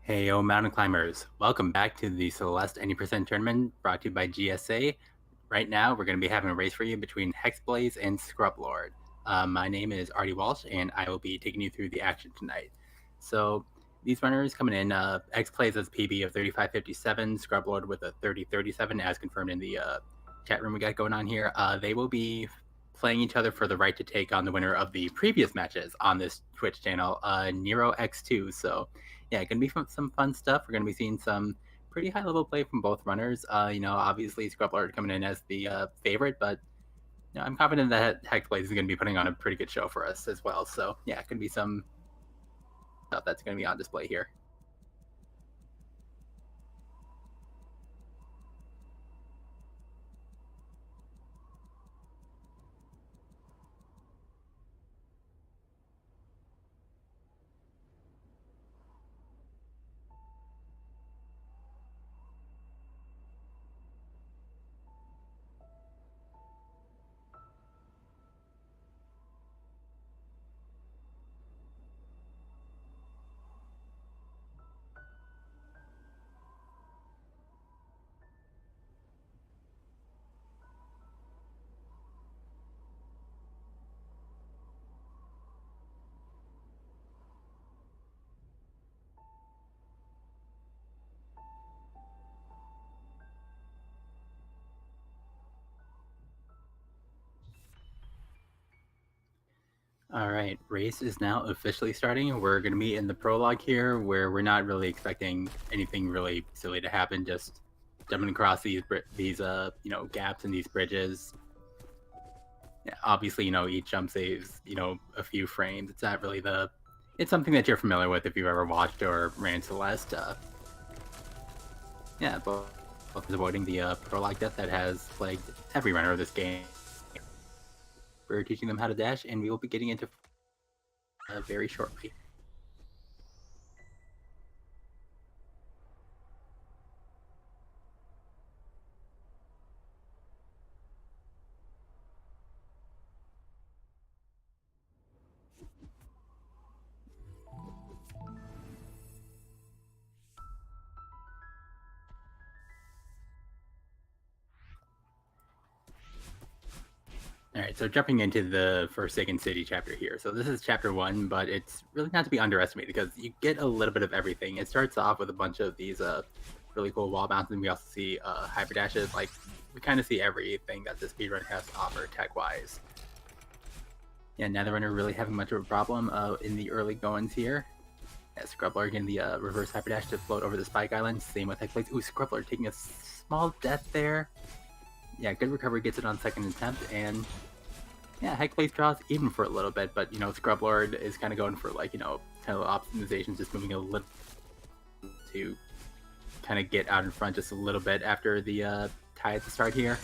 Heyo mountain climbers, welcome back to the Celeste Any Percent Tournament brought to you by GSA. Right now we're going to be having a race for you between Hexblaze and Scrublord. My name is Artie Walsh and I will be taking you through the action tonight. So these runners coming in, Hexblaze has a PB of 35.57, Scrublord with a 30.37 as confirmed in the chat room we got going on here. They will be playing each other for the right to take on the winner of the previous matches on this Twitch channel, Nero X2. So yeah, gonna be some fun stuff. We're gonna be seeing some pretty high level play from both runners. Obviously Scrublord coming in as the favorite, but I'm confident that Hexblaze is gonna be putting on a pretty good show for us as well. So yeah, gonna be some stuff that's gonna be on display here. All right, race is now officially starting. We're going to meet in the prologue here, where we're not really expecting anything really silly to happen. Just jumping across these gaps in these bridges. Yeah, obviously, each jump saves a few frames. It's not really it's something that you're familiar with if you've ever watched or ran Celeste. Yeah, both avoiding the prologue death that has plagued every runner of this game. We're teaching them how to dash, and we will be getting into very shortly. All right, so jumping into the Forsaken City chapter here. So this is chapter 1, but it's really not to be underestimated because you get a little bit of everything. It starts off with a bunch of these really cool wall bounces, and we also see hyper dashes. Like, we kind of see everything that the speedrun has to offer tech-wise. Yeah, Netherrunner really having much of a problem in the early goings here. Yeah, Scrublord getting the reverse hyper dash to float over the Spike Island. Same with Hexblaze. Ooh, Scrublord taking a small death there. Yeah, good recovery, gets it on second attempt, and yeah, Hexblaze draws even for a little bit, but Scrublord is kind of going for kind of optimizations, just moving a little to kind of get out in front just a little bit after the tie at the start here.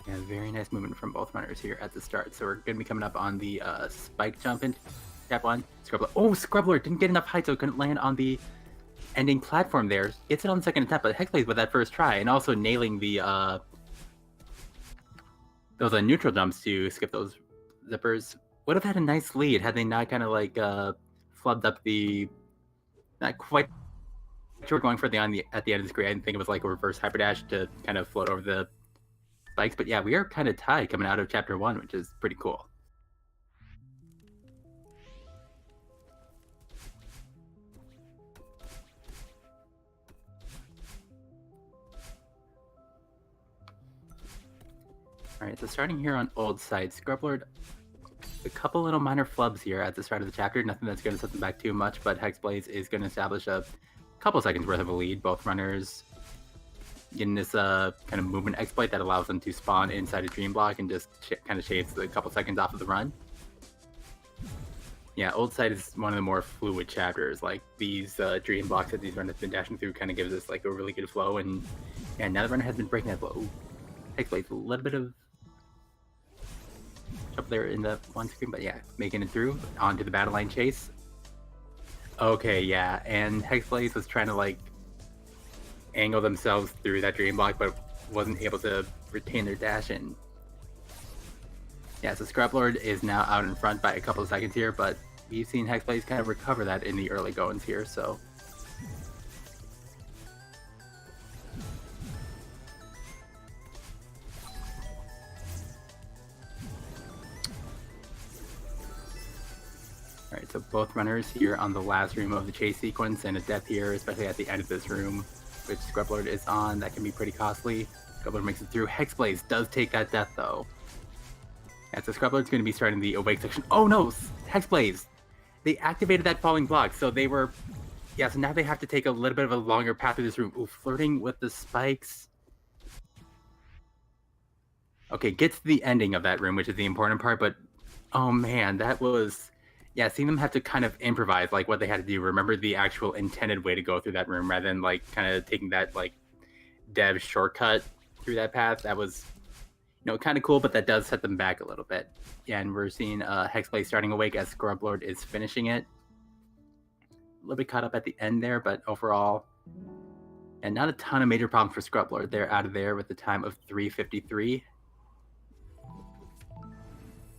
Yeah, very nice movement from both runners here at the start. So we're going to be coming up on the spike jump in step 1. Scrublord. Oh, Scrublord didn't get enough height, so couldn't land on the ending platform there. Gets it on the second attempt, but Hexblaze with that first try, and also nailing the those neutral jumps to skip those zippers. Would have had a nice lead had they not kind of flubbed up the... Not quite sure going for the at the end of the screen. I didn't think it was like a reverse hyper dash to kind of float over the spikes, but yeah, we are kind of tied coming out of chapter 1, which is pretty cool. Alright, so starting here on old side, Scrublord, a couple little minor flubs here at the start of the chapter, nothing that's going to set them back too much, but Hexblaze is going to establish a couple seconds worth of a lead. Both runners getting this kind of movement exploit that allows them to spawn inside a dream block and just kind of shaves a couple seconds off of the run. Yeah, old side is one of the more fluid chapters. Like, these dream blocks that these runners have been dashing through kind of gives us like a really good flow, and now the runner has been breaking that flow. Hexblaze a little bit of up there in the one screen, but yeah, making it through onto the battle line chase. Okay, yeah, and Hexblaze was trying to like angle themselves through that dream block, but wasn't able to retain their dash. And yeah, so Scrublord is now out in front by a couple of seconds here, but we've seen Hexblaze kind of recover that in the early goings here, so. Alright, so both runners here on the last room of the chase sequence, and a death here, especially at the end of this room, which Scrublord is on. That can be pretty costly. Scrublord makes it through. Hexblaze does take that death, though. Yeah, so Scrublord's going to be starting the awake section. Oh no! Hexblaze! They activated that falling block, so they were... Yeah, so now they have to take a little bit of a longer path through this room. Ooh, flirting with the spikes. Okay, get to the ending of that room, which is the important part, but... Oh man, that was... Yeah, seeing them have to kind of improvise, like, what they had to do. Remember the actual intended way to go through that room, rather than, like, kind of taking that, like, dev shortcut through that path. That was, you know, kind of cool, but that does set them back a little bit. Yeah, and we're seeing Hexblaze starting awake as Scrublord is finishing it. A little bit caught up at the end there, but overall, and not a ton of major problems for Scrublord. They're out of there with the time of 3:53.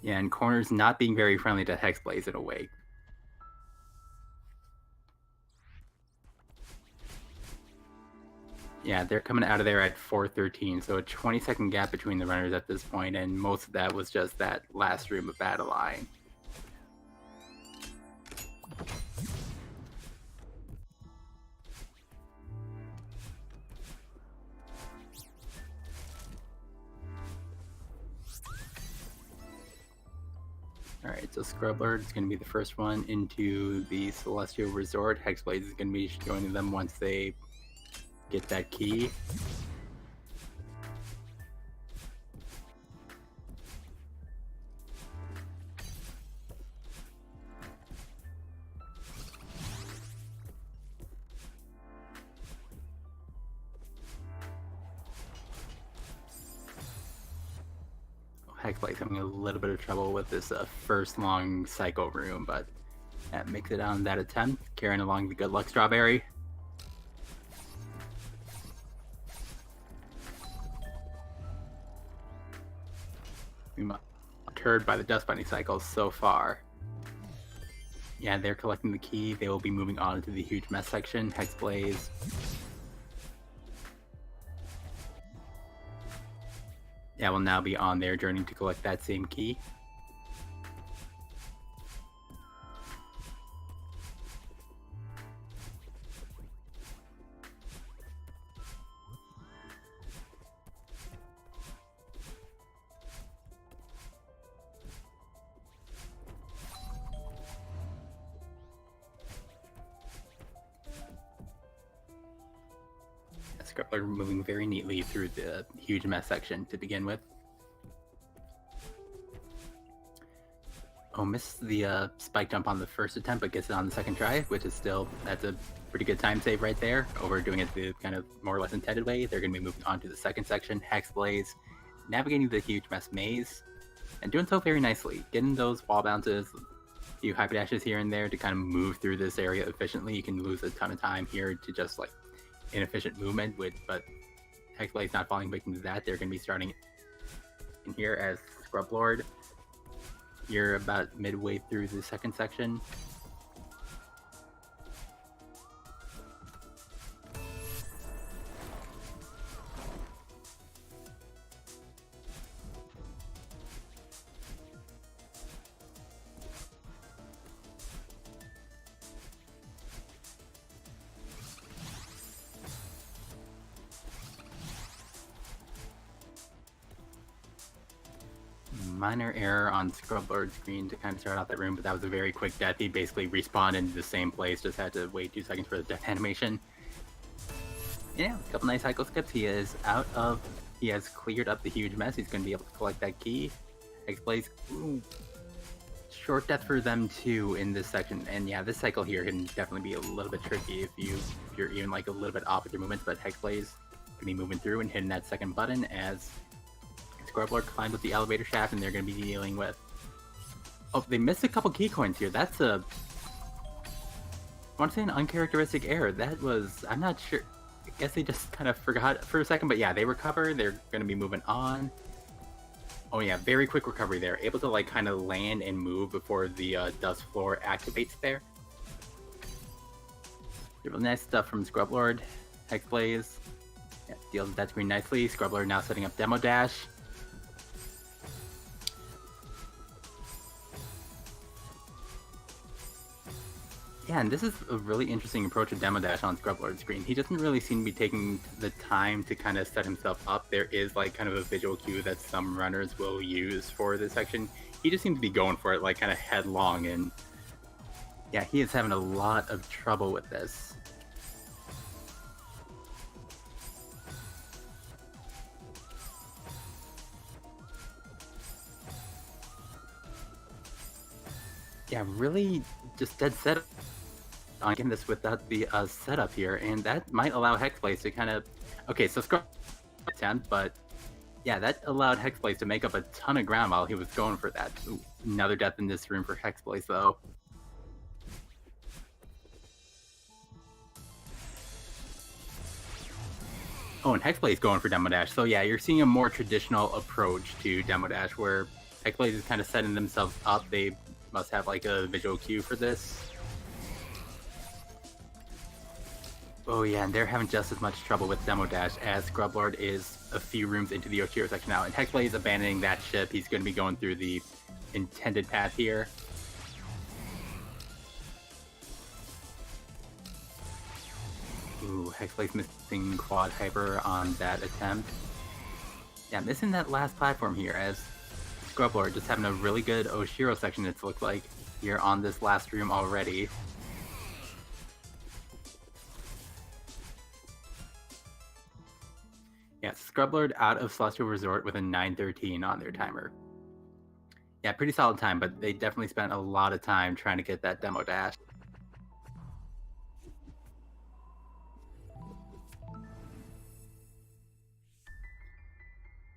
Yeah, and corners not being very friendly to Hexblaze in a way. Yeah, they're coming out of there at 4:13, so a 20-second gap between the runners at this point, and most of that was just that last room of battle line. Alright, so Scrublord is going to be the first one into the Celestial Resort. Hexblaze is going to be joining them once they get that key. Hexblaze having a little bit of trouble with this first long cycle room, but that makes it on that attempt, carrying along the good luck strawberry. Deterred by the dust bunny cycles so far. Yeah, they're collecting the key. They will be moving on to the huge mess section. Hexblaze. Yeah, will now be on their journey to collect that same key. Scrublord moving very neatly through the huge mess section to begin with. Oh, missed the spike jump on the first attempt, but gets it on the second try, which is still, that's a pretty good time save right there. Over doing it the kind of more or less intended way. They're going to be moving on to the second section, Hexblaze, navigating the huge mess maze, and doing so very nicely. Getting those wall bounces, a few hyper dashes here and there to kind of move through this area efficiently. You can lose a ton of time here to just like inefficient movement, but Hexblaze not falling victim to that. They're going to be starting in here as Scrublord. You're about midway through the second section. Minor error on Scrublord's screen to kind of start out that room, but that was a very quick death. He basically respawned into the same place, just had to wait 2 seconds for the death animation. Yeah, a couple nice cycle skips. He has cleared up the huge mess. He's going to be able to collect that key. Hexblaze, short death for them too in this section. And yeah, this cycle here can definitely be a little bit tricky if you're even like a little bit off with your movements, but Hexblaze can be moving through and hitting that second button as Scrublord climbed up the elevator shaft, and they're going to be dealing with... Oh, they missed a couple key coins here. That's a... want to say an uncharacteristic error. That was, I'm not sure. I guess they just kind of forgot for a second, but yeah, they recover. They're going to be moving on. Oh yeah, very quick recovery there. Able to like kind of land and move before the dust floor activates there. Really nice stuff from Scrublord. Hexblaze. Yeah, deals with that screen nicely. Scrublord now setting up Demo Dash. Yeah, and this is a really interesting approach of Demo Dash on Scrublord's screen. He doesn't really seem to be taking the time to kind of set himself up. There is like kind of a visual cue that some runners will use for this section. He just seems to be going for it like kind of headlong, and yeah, he is having a lot of trouble with this. Yeah, really just dead set on getting this without the setup here, and that might allow Hexblaze to kind of... Okay, so Scrub 10, but yeah, that allowed Hexblaze to make up a ton of ground while he was going for that. Ooh, another death in this room for Hexblaze, though. Oh, and Hexblaze going for Demo Dash. So yeah, you're seeing a more traditional approach to Demo Dash, where Hexblaze is kind of setting themselves up. They must have like a visual cue for this. Oh yeah, and they're having just as much trouble with Demo Dash as Scrublord is a few rooms into the Oshiro section now. And Hexblaze abandoning that ship. He's going to be going through the intended path here. Ooh, Hexblaze missing Quad Hyper on that attempt. Yeah, missing that last platform here as Scrublord just having a really good Oshiro section, it's looked like, here on this last room already. Yeah, Scrublord out of Celestial Resort with a 9:13 on their timer. Yeah, pretty solid time, but they definitely spent a lot of time trying to get that Demo Dash.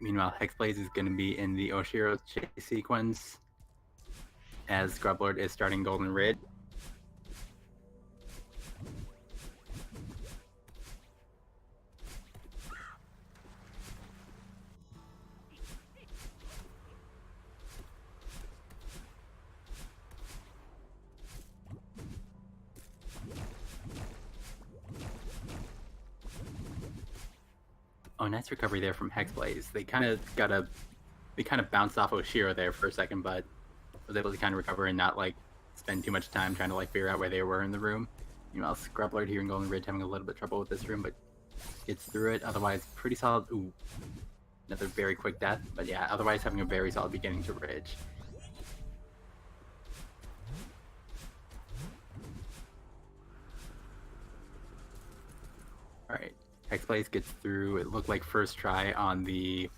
Meanwhile, Hexblaze is going to be in the Oshiro chase sequence as Scrublord is starting Golden Ridge. Oh, nice recovery there from Hexblaze. They kind of bounced off Oshiro there for a second, but was able to kind of recover and not like spend too much time trying to like figure out where they were in the room. Meanwhile, Scrublord here in Golden Ridge having a little bit of trouble with this room, but gets through it. Otherwise, pretty solid. Ooh, another very quick death, but yeah, otherwise having a very solid beginning to Ridge. Alright, Hexblaze gets through, it looked like first try on the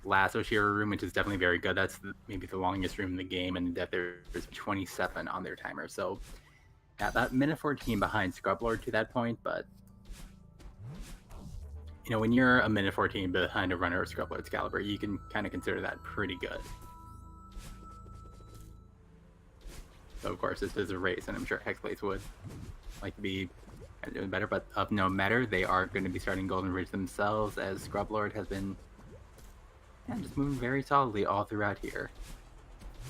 last Oshiro room, which is definitely very good. That's maybe the longest room in the game, and there's 27 on their timer. So, yeah, about minute 14 behind Scrublord to that point, but you know, when you're a minute 14 behind a runner of Scrublord's caliber, you can kind of consider that pretty good. So, of course, this is a race, and I'm sure Hexblaze would like to be doing better, but of no matter, they are going to be starting Golden Ridge themselves, as Scrublord has been just moving very solidly all throughout here.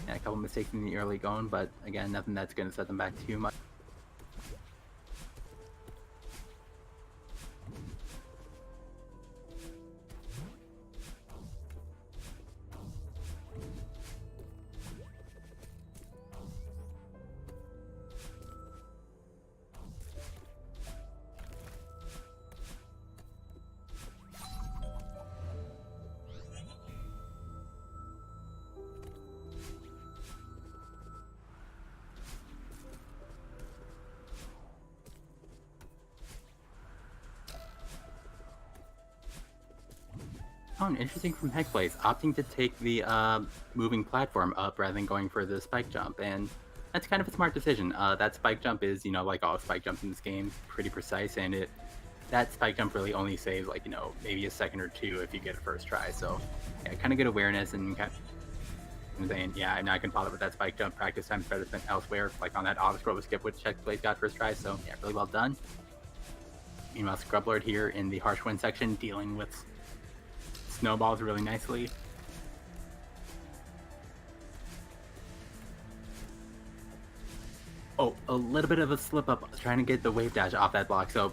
And a couple mistakes in the early going, but again, nothing that's going to set them back too much. Oh, and interesting from Hexblaze, opting to take the moving platform up rather than going for the spike jump, and that's kind of a smart decision. That spike jump is, you know, like all spike jumps in this game, pretty precise, and that spike jump really only saves, like, you know, maybe a second or two if you get a first try. So, yeah, kind of good awareness and kind saying, yeah, I'm not going to bother with that spike jump. Practice time's better than elsewhere, like on that auto scroll skip, which Hexblaze got first try. So yeah, really well done. Meanwhile, Scrublord here in the harsh wind section, dealing with snowballs really nicely. Oh, a little bit of a slip up trying to get the wave dash off that block. So,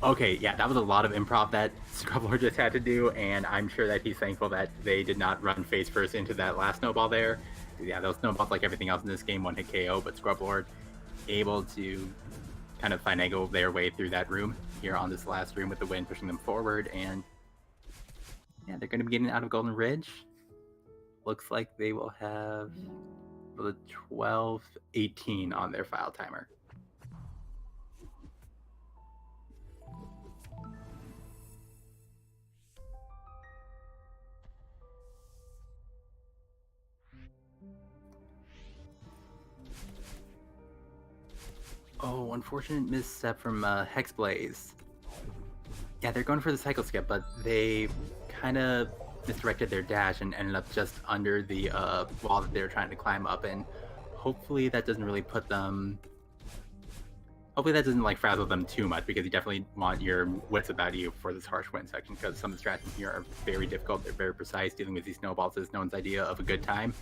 okay, yeah, that was a lot of improv that Scrublord just had to do, and I'm sure that he's thankful that they did not run face first into that last snowball there. Yeah, those snowballs, like everything else in this game, one hit KO, but Scrublord able to kind of finagle their way through that room here on this last room with the wind pushing them forward, and yeah, they're going to be getting out of Golden Ridge. Looks like they will have the 12-18 on their file timer. Oh, unfortunate misstep from Hexblaze. Yeah, they're going for the cycle skip, but they kind of misdirected their dash and ended up just under the wall that they're trying to climb up, and hopefully that doesn't really put them... Hopefully that doesn't like frazzle them too much, because you definitely want your wits about you for this harsh wind section, because some of the strategies here are very difficult, they're very precise. Dealing with these snowballs is no one's idea of a good time.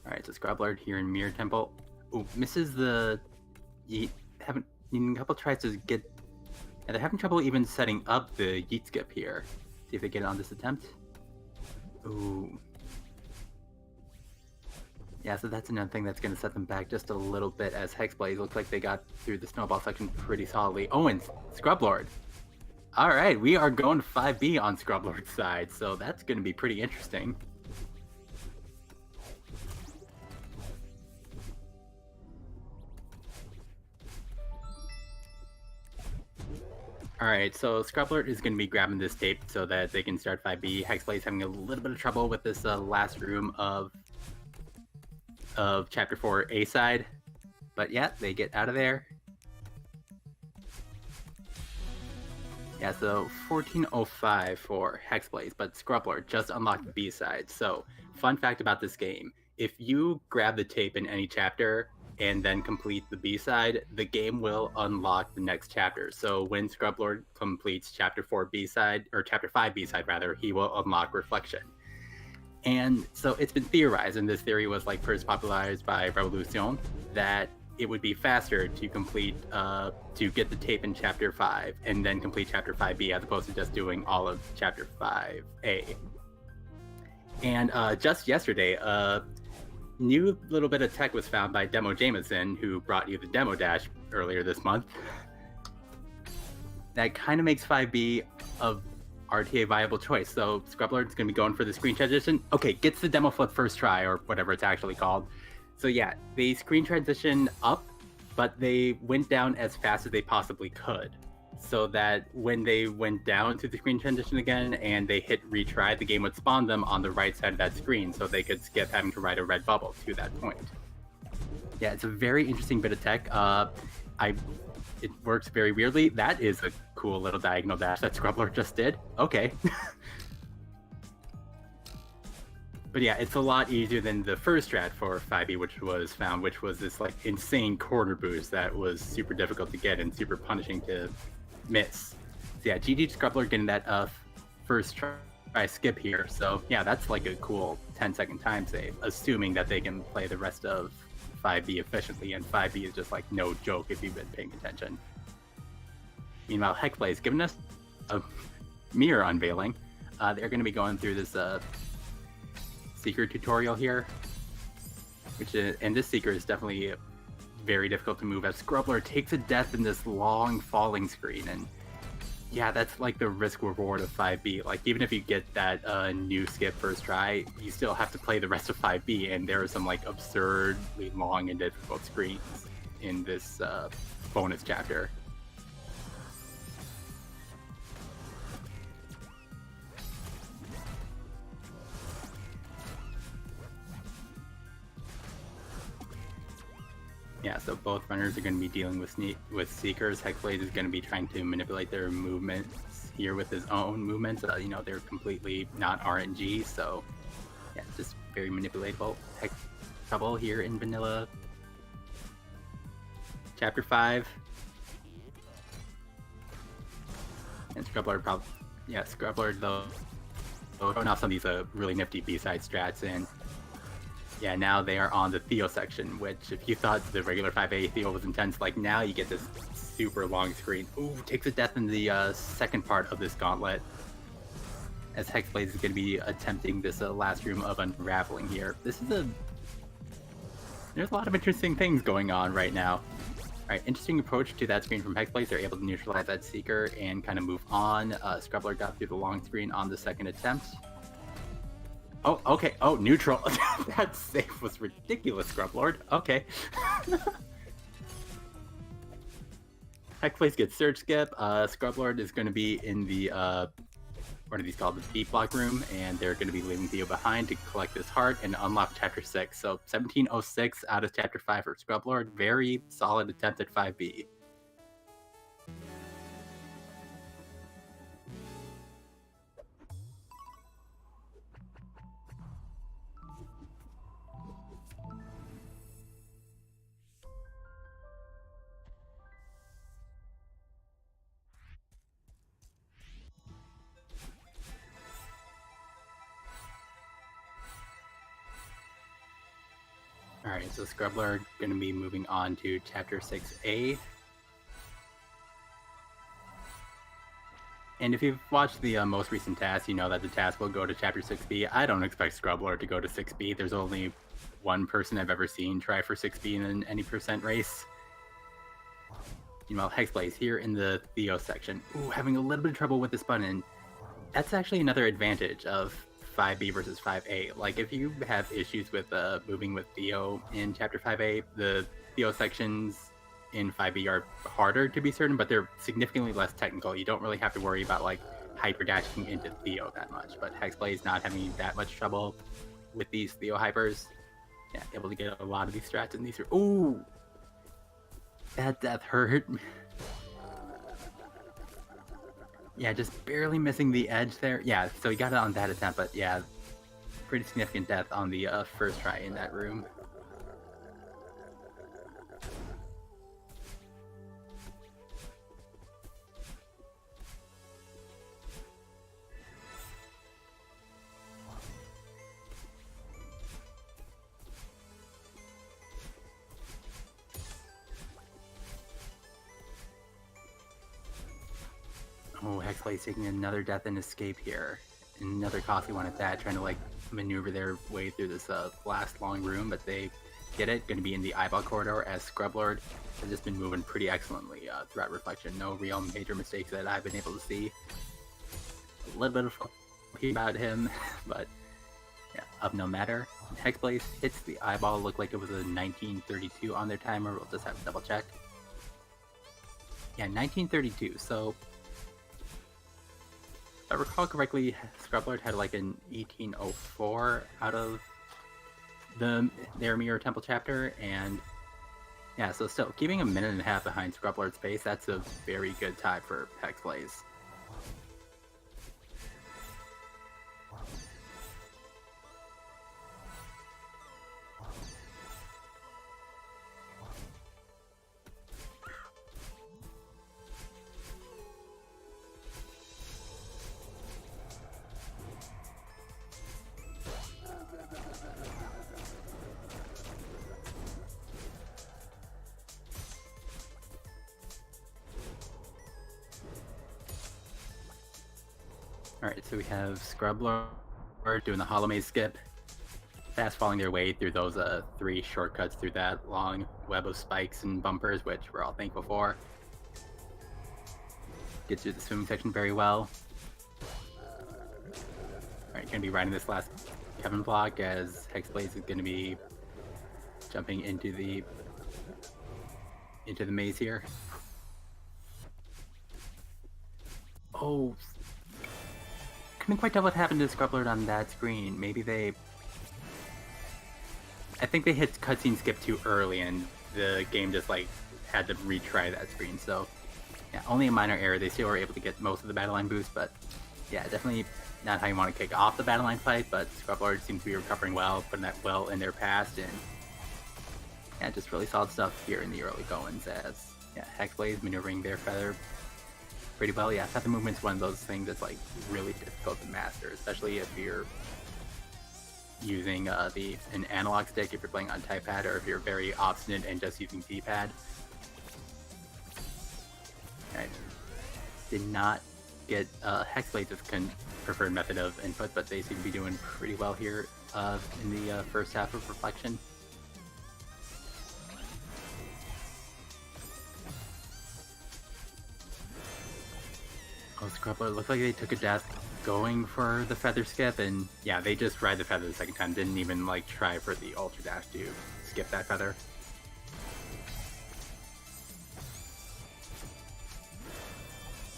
Alright, so Scrublord here in Mirror Temple. Ooh, misses the... Yeet. Haven't... A couple tries to get... Yeah, they're having trouble even setting up the Yeet skip here. See if they get it on this attempt. Ooh. Yeah, so that's another thing that's going to set them back just a little bit, as Hexblaze looks like they got through the snowball section pretty solidly. Oh, and Scrublord. Alright, we are going 5B on Scrublord's side, so that's going to be pretty interesting. Alright, so Scrublord is going to be grabbing this tape so that they can start 5B. Hexblaze having a little bit of trouble with this last room of Chapter 4 A side. But yeah, they get out of there. Yeah, so 1405 for Hexblaze, but Scrublord just unlocked the B side. So, fun fact about this game, if you grab the tape in any chapter and then complete the B side, the game will unlock the next chapter. So when Scrublord completes Chapter 4 B side, or Chapter 5 B side rather, he will unlock Reflection. And so it's been theorized, and this theory was like first popularized by Revolution, that it would be faster to complete, to get the tape in Chapter 5 and then complete Chapter 5B as opposed to just doing all of Chapter 5A. And just yesterday, new little bit of tech was found by Demo Jameson, who brought you the Demo Dash earlier this month. That kind of makes 5B a RTA viable choice. So Scrublord's going to be going for the screen transition. Okay, gets the Demo Flip first try, or whatever it's actually called. So yeah, they screen transition up, but they went down as fast as they possibly could. So that when they went down to the screen transition again and they hit retry, the game would spawn them on the right side of that screen so they could skip having to ride a red bubble to that point. Yeah, it's a very interesting bit of tech. It works very weirdly. That is a cool little diagonal dash that Scrublord just did. Okay. But yeah, it's a lot easier than the first strat for 5B, which was found, which was this like insane corner boost that was super difficult to get and super punishing to miss. So yeah, GG Scrublord getting that first try skip here. So yeah, that's like a cool 10-second time save, assuming that they can play the rest of 5B efficiently, and 5B is just like no joke if you've been paying attention. Meanwhile, Hexblaze giving us a mirror unveiling. They're going to be going through this secret tutorial here, which is, and this secret is definitely very difficult to move as Scrublord takes a death in this long falling screen. And yeah, that's like the risk reward of 5B. Like even if you get that new skip first try, you still have to play the rest of 5B, and there are some like absurdly long and difficult screens in this bonus chapter. Yeah, so both runners are going to be dealing with Seekers. Hexblade is going to be trying to manipulate their movements here with his own movements. You know, they're completely not RNG, so yeah, just very manipulatable. Hex trouble here in Vanilla. Chapter 5. And Scrublord probably... Yeah, Scrublord, though, throwing off some of these really nifty B-side strats, and yeah, now they are on the Theo section, which if you thought the regular 5A Theo was intense, like now you get this super long screen. Ooh, takes a death in the second part of this gauntlet, as Hexblade is going to be attempting this last room of unraveling here. This is there's a lot of interesting things going on right now. Alright, interesting approach to that screen from Hexblade. They're able to neutralize that Seeker and kind of move on. Scrublord got through the long screen on the second attempt. Oh, okay. Oh, neutral. That save was ridiculous, Scrublord. Okay. Hexblade gets Surge Skip. Scrublord is going to be in the, what are these called? The Deep Block room, and they're going to be leaving Theo behind to collect this heart and unlock Chapter 6. So 1706 out of Chapter 5 for Scrublord. Very solid attempt at 5B. Alright, so Scrublord going to be moving on to Chapter 6A. And if you've watched the most recent task, you know that the task will go to Chapter 6B. I don't expect Scrublord to go to 6B. There's only one person I've ever seen try for 6B in any percent race. Meanwhile, Hexblade's here in the Theo section. Ooh, having a little bit of trouble with this button. That's actually another advantage of 5B versus 5A. Like, if you have issues with moving with Theo in Chapter 5A, the Theo sections in 5B are harder to be certain, but they're significantly less technical. You don't really have to worry about, like, hyper-dashing into Theo that much, but Hexblade's not having that much trouble with these Theo hypers. Yeah, able to get a lot of these strats in these... Ooh! That death hurt. Yeah, just barely missing the edge there. Yeah, so he got it on that attempt, but yeah, pretty significant death on the first try in that room. Oh, Hexblade's taking another death and escape here. Another costly one at that, trying to like maneuver their way through this last long room, but they get it. Going to be in the eyeball corridor as Scrublord has just been moving pretty excellently throughout Reflection. No real major mistakes that I've been able to see. A little bit of about him, but yeah, of no matter. Hexblade hits the eyeball. Looked like it was a 1932 on their timer. We'll just have to double check. Yeah, 1932. So if I recall correctly, Scrublord had like an 1804 out of their Mirror Temple chapter, and yeah, so still keeping a minute and a half behind Scrublord's pace, that's a very good time for Hexblade. Alright, so we have Scrublord doing the Hollow Maze skip, fast falling their way through those 3 shortcuts through that long web of spikes and bumpers, which we're all thankful for. Gets through the swimming section very well. Alright, gonna be riding this last Kevin block as Hexblade is gonna be jumping into the maze here. Oh, couldn't quite tell what happened to Scrublord on that screen. Maybe I think they hit cutscene skip too early, and the game just like had to retry that screen. So yeah, only a minor error. They still were able to get most of the battle line boost, but yeah, definitely not how you want to kick off the battle line fight. But Scrublord seems to be recovering well, putting that well in their past, and yeah, just really solid stuff here in the early goings as yeah, Hexblaze maneuvering their feather pretty well. Yeah, feather movement's one of those things that's like really difficult to master, especially if you're using an analog stick, if you're playing on type pad, or if you're very obstinate and just using D-pad. I did not get Hexblaze's preferred method of input, but they seem to be doing pretty well here in the first half of Reflection. Oh, Scrublord, looks like they took a death going for the feather skip, and yeah, they just ride the feather the second time, didn't even like try for the ultra dash to skip that feather.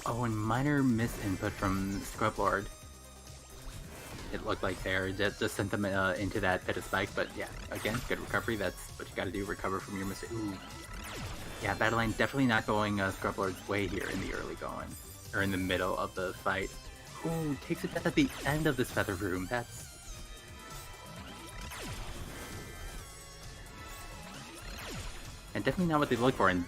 Oh, and minor misinput from Scrublord. It looked like there just sent them into that pit of spike, but yeah, again, good recovery. That's what you gotta do, recover from your mistake. Ooh. Yeah, battle line definitely not going Scrublord's way here in the early going, or in the middle of the fight. Ooh, takes a death at the end of this feather room. That's... and definitely not what they look for. And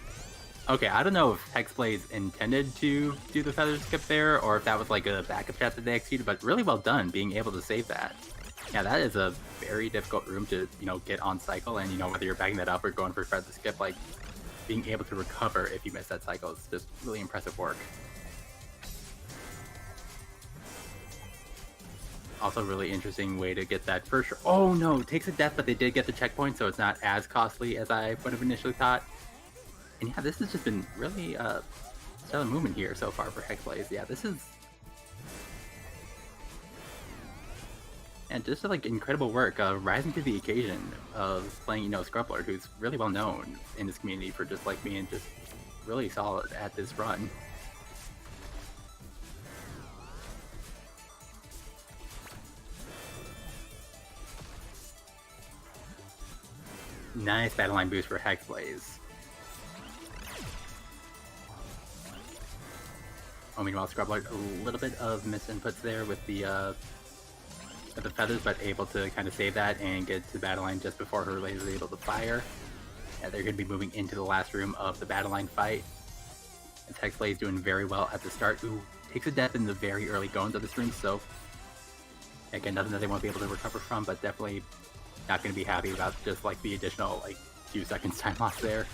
okay, I don't know if Hexblaze intended to do the feather skip there, or if that was like a backup shot that they executed, but really well done being able to save that. Yeah, that is a very difficult room to, you know, get on cycle, and, you know, whether you're backing that up or going for feather skip, like, being able to recover if you miss that cycle is just really impressive work. Also, really interesting way to get that first... oh no, takes a death, but they did get the checkpoint, so it's not as costly as I would have initially thought. And yeah, this has just been really stellar movement here so far for Hexblaze. Yeah, this is... and just like incredible work, rising to the occasion of playing, you know, Scrublord, who's really well known in this community for just like being just really solid at this run. Nice battle line boost for Hexblaze. Oh, meanwhile, Scrublord, a little bit of misinputs there with the feathers, but able to kind of save that and get to the battle line just before her laser is able to fire. Yeah, they're going to be moving into the last room of the battle line fight. As Hexblaze doing very well at the start. Ooh, takes a death in the very early goings of this room, so again, nothing that they won't be able to recover from, but definitely not going to be happy about just like the additional like few seconds time loss there.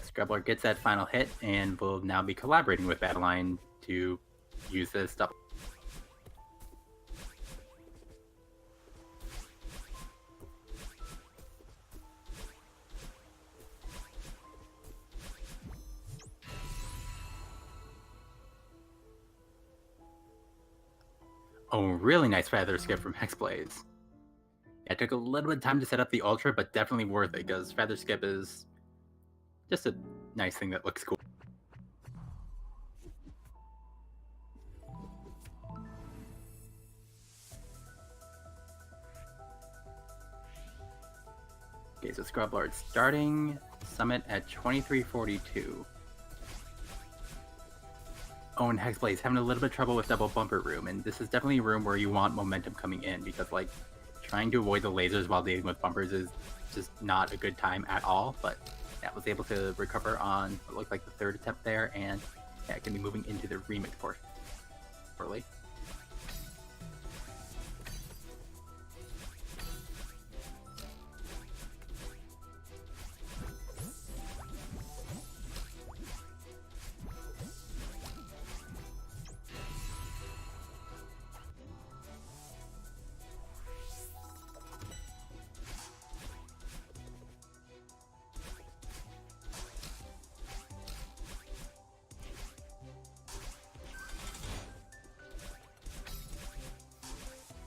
Scrublord gets that final hit and will now be collaborating with Battleline to use this stuff. Oh, really nice feather skip from Hexblaze. Yeah, it took a little bit of time to set up the Ultra, but definitely worth it, because feather skip is just a nice thing that looks cool. Okay, so Scrublord starting summit at 2342. Oh, and Hexblaze having a little bit of trouble with double bumper room, and this is definitely a room where you want momentum coming in, because like trying to avoid the lasers while dealing with bumpers is just not a good time at all. But yeah, was able to recover on what looked like the third attempt there, and yeah, can be moving into the remix portion shortly.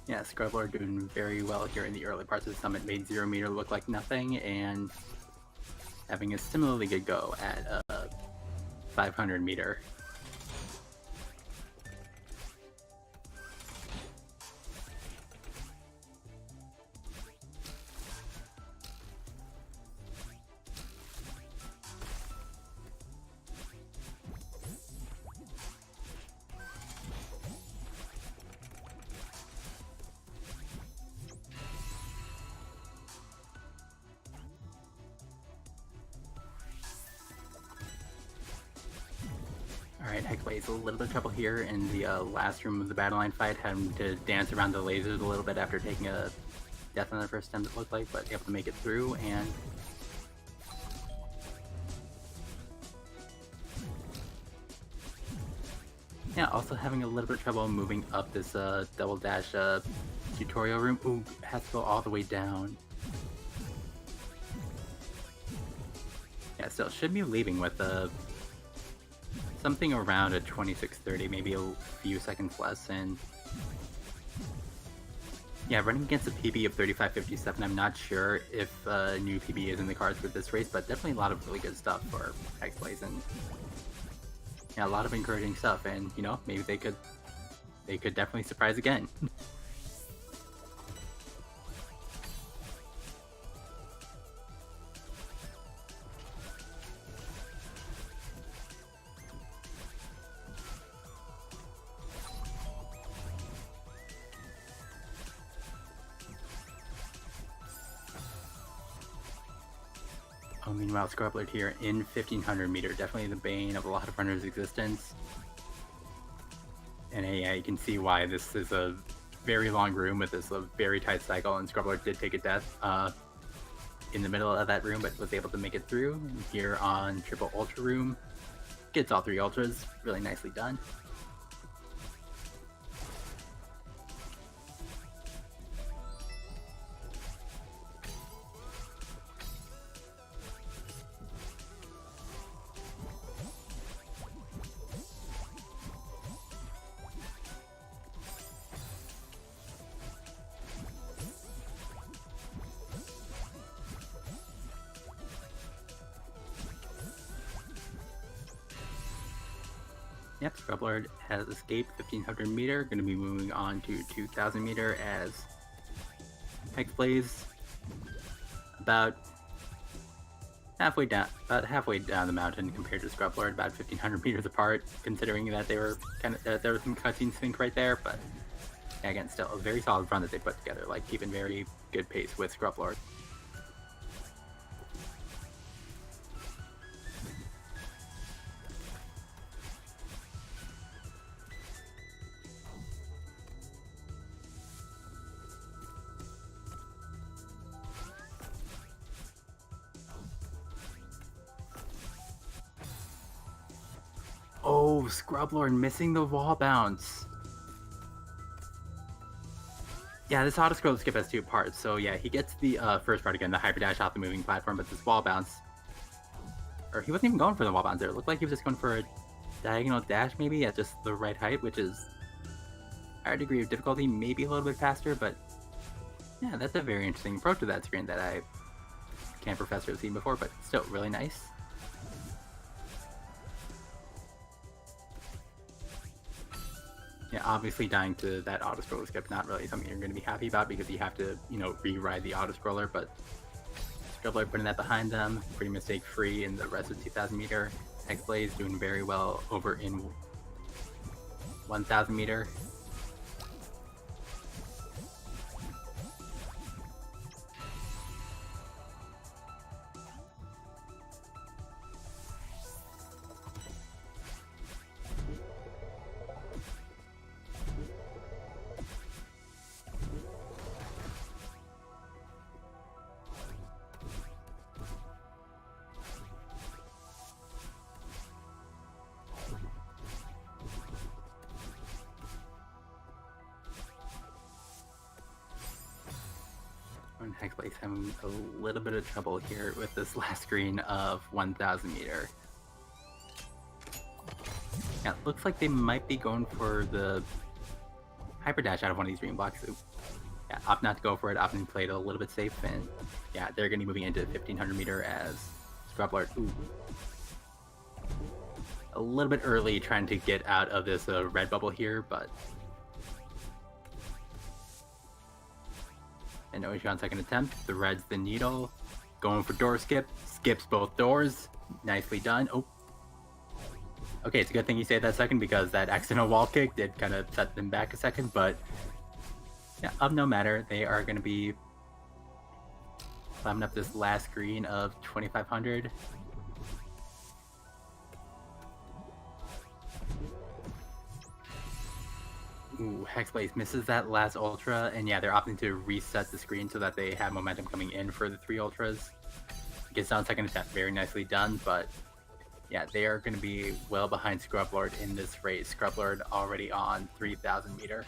Yeah, Scrublord doing very well here in the early parts of the summit, made 0 meter look like nothing, and having a similarly good go at 500 meter. Alright, Hexblade's a little bit of trouble here in the last room of the battle line fight, having to dance around the lasers a little bit after taking a death on the first attempt, it looked like, but able to make it through, and yeah, also having a little bit of trouble moving up this double dash tutorial room. Ooh, has to go all the way down. Yeah, still should be leaving with something around a 2630, maybe a few seconds less, and yeah, running against a PB of 3557, I'm not sure if new PB is in the cards for this race, but definitely a lot of really good stuff for Hexblaze, and yeah, a lot of encouraging stuff, and you know, maybe they could definitely surprise again. Oh, meanwhile, Scrublord here in 1500 meter, definitely the bane of a lot of runners' existence. And yeah, you can see why this is a very long room with this very tight cycle, and Scrublord did take a death in the middle of that room, but was able to make it through. And here on Triple Ultra Room, gets all 3 Ultras, really nicely done. Yep, Scrublord has escaped 1500 meter, going to be moving on to 2000 meter as Hexblaze about halfway down the mountain compared to Scrublord, about 1500 meters apart, considering that they were there was some cutscene sync right there, but yeah, again, still a very solid run that they put together, like keeping very good pace with Scrublord. Oh, Scrublord missing the wall bounce. Yeah, this auto-scroll skip has 2 parts, so yeah, he gets the first part again, the hyper dash off the moving platform, but this wall bounce, or he wasn't even going for the wall bounce there, it looked like he was just going for a diagonal dash maybe at just the right height, which is higher degree of difficulty, maybe a little bit faster, but yeah, that's a very interesting approach to that screen that I can't profess to have seen before, but still really nice. Yeah, obviously dying to that auto-scroller skip, not really something you're going to be happy about because you have to, you know, re-ride the auto-scroller, but Scrublord putting that behind them, pretty mistake-free in the rest of 2000 meter. Hexblaze doing very well over in 1000 meter. And Hexblaze having a little bit of trouble here with this last screen of 1000 meter. Yeah, it looks like they might be going for the hyper dash out of one of these green blocks. Yeah, opt not to go for it, opting to play it a little bit safe, and yeah, they're going to be moving into 1500 meter as Scrublord. Ooh. A little bit early trying to get out of this red bubble here, but and no issue on second attempt. Threads the needle, going for door skip, skips both doors. Nicely done. Oh. Okay, it's a good thing you saved that second because that accidental wall kick did kind of set them back a second, but yeah, of no matter. They are going to be climbing up this last screen of 2500. Ooh, Hexblaze misses that last Ultra, and yeah, they're opting to reset the screen so that they have momentum coming in for the 3 Ultras. Gets down second attempt, very nicely done, but yeah, they are going to be well behind Scrublord in this race. Scrublord already on 3,000 meter.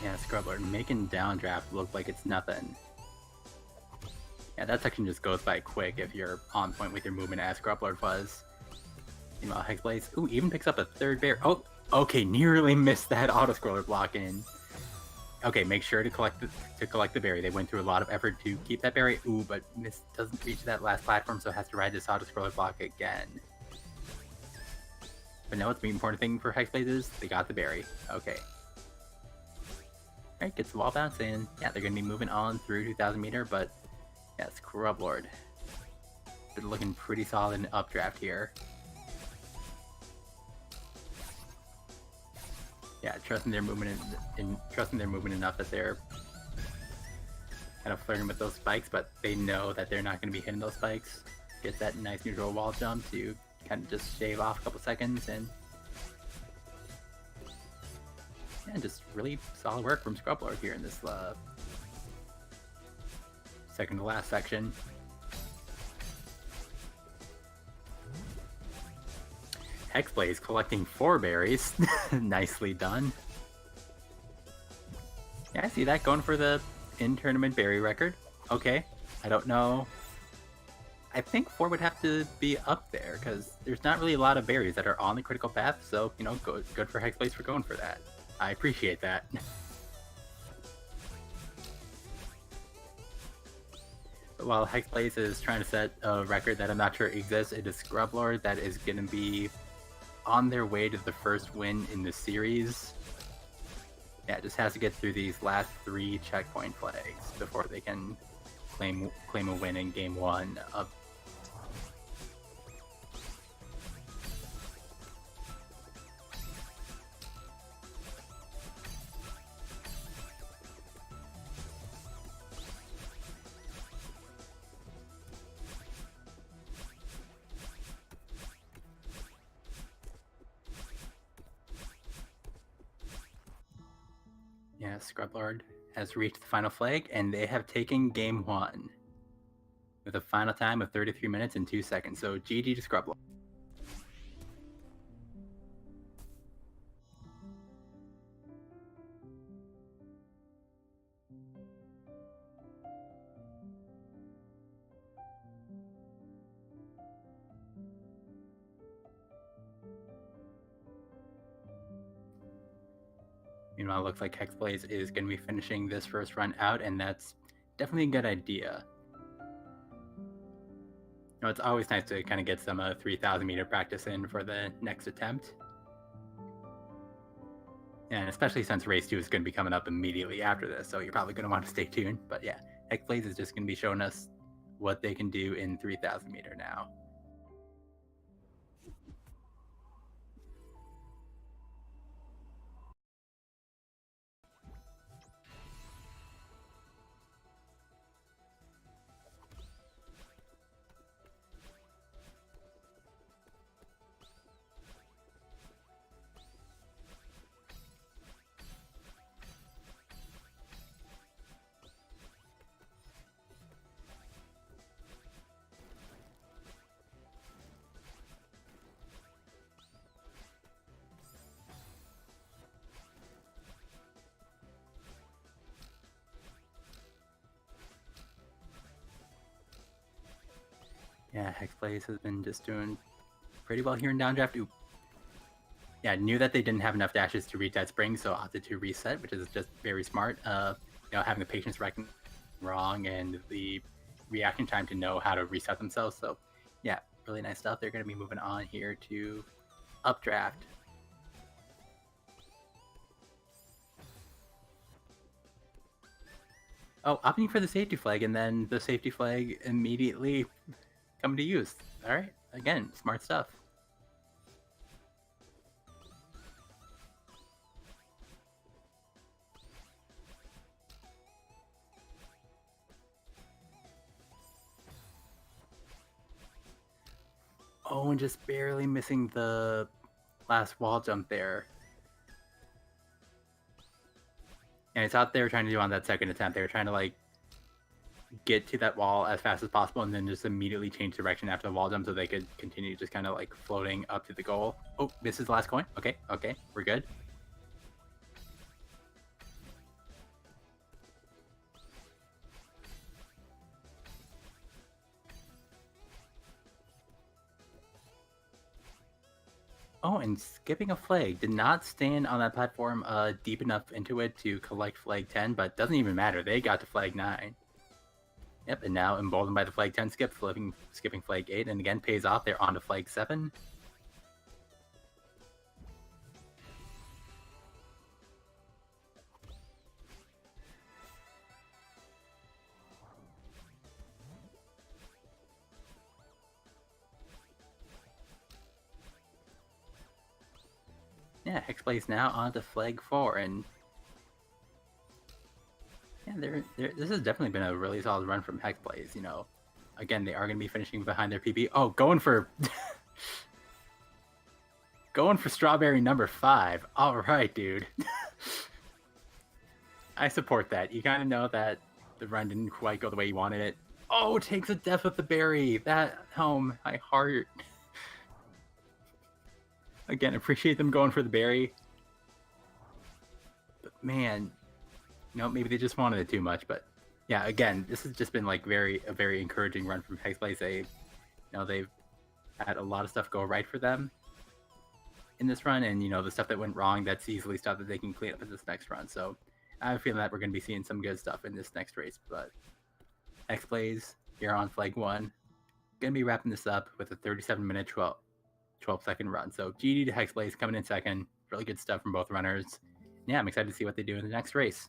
Yeah, Scrublord making downdraft look like it's nothing. Yeah, that section just goes by quick if you're on point with your movement as Scrublord was. Meanwhile, Hexblaze, ooh, even picks up a third bear. Oh, okay, nearly missed that auto-scroller block in. Okay, make sure to collect the berry. They went through a lot of effort to keep that berry. Ooh, but doesn't reach that last platform, so has to ride this auto-scroller block again. But now what's the important thing for Hexblaze is they got the berry. Okay. Alright, gets the wall bounce, and yeah, they're going to be moving on through 2,000 meter, but yeah, Scrublord. Been looking pretty solid in updraft here. Yeah, trusting their movement enough that they're kind of flirting with those spikes, but they know that they're not going to be hitting those spikes. Get that nice neutral wall jump to kind of just shave off a couple seconds, and yeah, just really solid work from Scrublord here in this second to last section. Hexblaze collecting 4 berries. Nicely done. Yeah, I see that, going for the in-tournament berry record. Okay, I don't know. I think 4 would have to be up there, because there's not really a lot of berries that are on the critical path, so, you know, good for Hexblaze for going for that. I appreciate that. While Hexblaze is trying to set a record that I'm not sure exists, it is Scrublord that is going to be on their way to the first win in the series. Yeah, just has to get through these last 3 checkpoint flags before they can claim a win in game 1 of. Yeah, Scrublord has reached the final flag, and they have taken game 1 with a final time of 33 minutes and 2 seconds. So GG to Scrublord. Meanwhile, it looks like Hexblaze is going to be finishing this first run out, and that's definitely a good idea. You know, it's always nice to kind of get some 3,000 meter practice in for the next attempt. And especially since race 2 is going to be coming up immediately after this, so you're probably going to want to stay tuned. But yeah, Hexblaze is just going to be showing us what they can do in 3,000 meter now. Yeah, Hexblaze has been just doing pretty well here in downdraft. Ooh. Yeah, knew that they didn't have enough dashes to reach that spring, so opted to reset, which is just very smart. You know, having the patience reckon wrong and the reaction time to know how to reset themselves. So yeah, really nice stuff. They're going to be moving on here to updraft. Oh, opting for the safety flag, and then the safety flag immediately coming to use. All right, again, smart stuff. Oh, and just barely missing the last wall jump there. And it's out there trying to do on that second attempt. They were trying to like get to that wall as fast as possible and then just immediately change direction after the wall jump so they could continue just kind of like floating up to the goal. Oh, this is the last coin. Okay, we're good. Oh, and skipping a flag. Did not stand on that platform deep enough into it to collect flag 10, but doesn't even matter. They got to flag 9. Yep, and now emboldened by the flag 10 skip, skipping flag 8, and again pays off. They're on to flag 7. Yeah, Hexblade's now on to flag 4, and yeah, this has definitely been a really solid run from Hexblaze. You know, again, they are going to be finishing behind their PB. Oh, going for going for strawberry number 5. All right, dude. I support that. You kind of know that the run didn't quite go the way you wanted it. Oh, takes a death with the berry. That home, my heart. Again, appreciate them going for the berry. But man, you know, maybe they just wanted it too much. But yeah, again, this has just been like a very encouraging run from Hexblaze. They've had a lot of stuff go right for them in this run, and you know, the stuff that went wrong, that's easily stuff that they can clean up in this next run. So I have a feeling that we're going to be seeing some good stuff in this next race. But Hexblaze here on flag 1, going to be wrapping this up with a 37-minute 12-second run. So GD to Hexblaze coming in second. Really good stuff from both runners. Yeah, I'm excited to see what they do in the next race.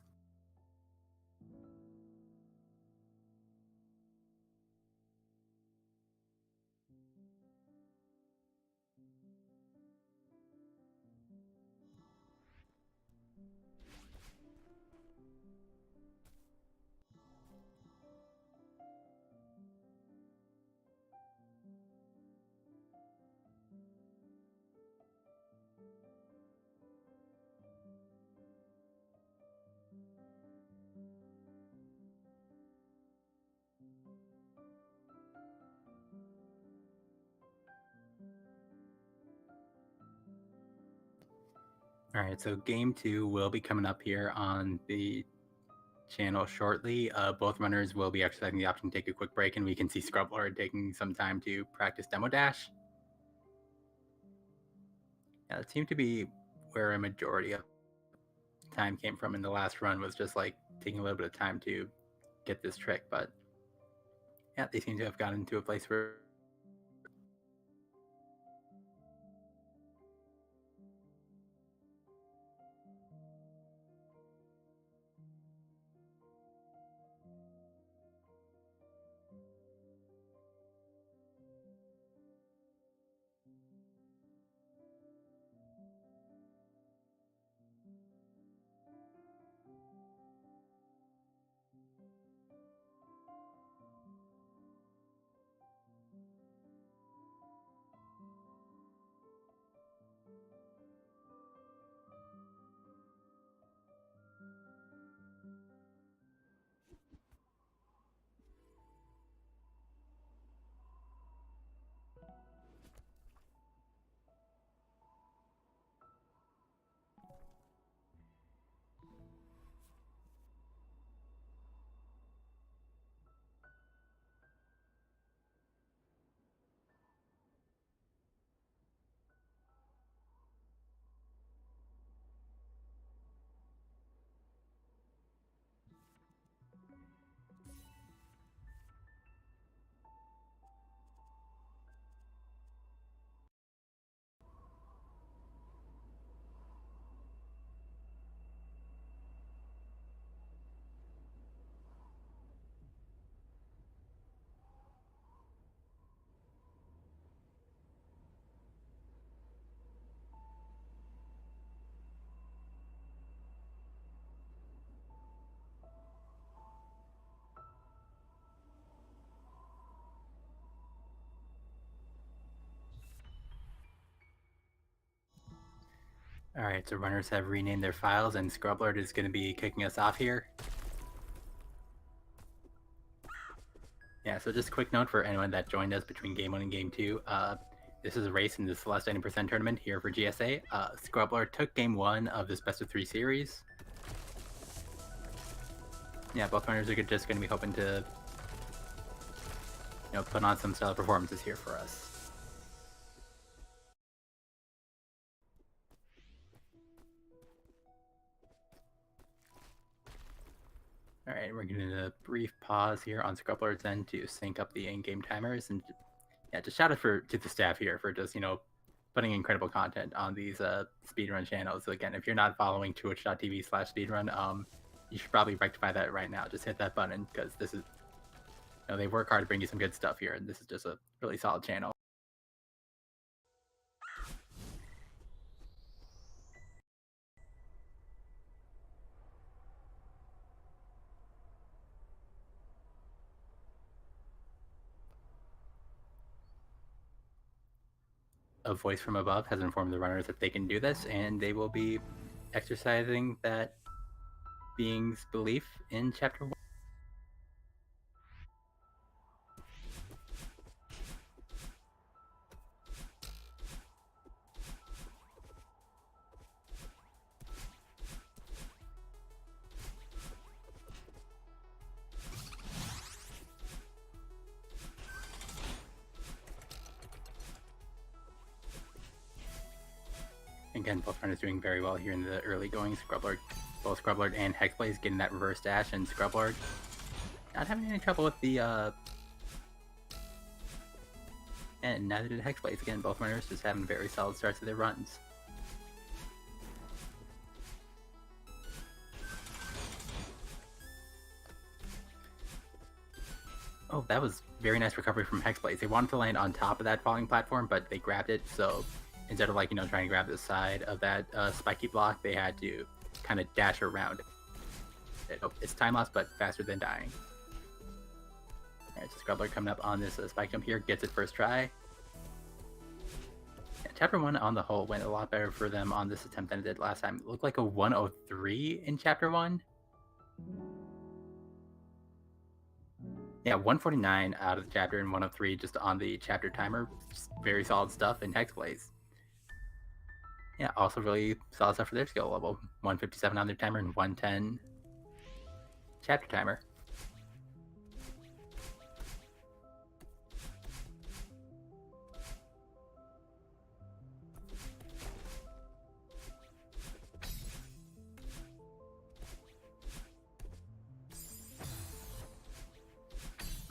All right, so game 2 will be coming up here on the channel shortly. Both runners will be exercising the option to take a quick break, and we can see Scrublord taking some time to practice demo dash. Yeah, it seemed to be where a majority of time came from in the last run, was just like taking a little bit of time to get this trick. But yeah, they seem to have gotten to a place where Alright, so runners have renamed their files, and Scrublord is going to be kicking us off here. Yeah, so just a quick note for anyone that joined us between Game 1 and Game 2. This is a race in the Celeste 90% tournament here for GSA. Scrublord took Game 1 of this best of 3 series. Yeah, both runners are just going to be hoping to put on some stellar performances here for us. Alright, we're getting a brief pause here on Scrublord's end to sync up the in-game timers, and yeah, just shout out to the staff here for just, putting incredible content on these speedrun channels. So again, if you're not following twitch.tv/speedrun, you should probably rectify that right now. Just hit that button, because this is, they work hard to bring you some good stuff here, and this is just a really solid channel. A voice from above has informed the runners that they can do this, and they will be exercising that being's belief in Chapter 1. Again, both runners doing very well here in the early going. Both Scrublord and Hexblaze getting that reverse dash, and Scrublord not having any trouble with the and neither did Hexblaze. Again, both runners just having very solid starts to their runs. Oh, that was very nice recovery from Hexblaze. They wanted to land on top of that falling platform, but they grabbed it, so instead of trying to grab the side of that spiky block, they had to kind of dash around it. Oh, it's time loss, but faster than dying. Alright, so Scrublord coming up on this spike jump here, gets it first try. Yeah, Chapter 1 on the whole went a lot better for them on this attempt than it did last time. It looked like a 103 in Chapter 1. Yeah, 149 out of the chapter and 103 just on the chapter timer. Just very solid stuff in Hexblaze. Yeah, also really solid stuff for their skill level. 157 on their timer and 110 chapter timer.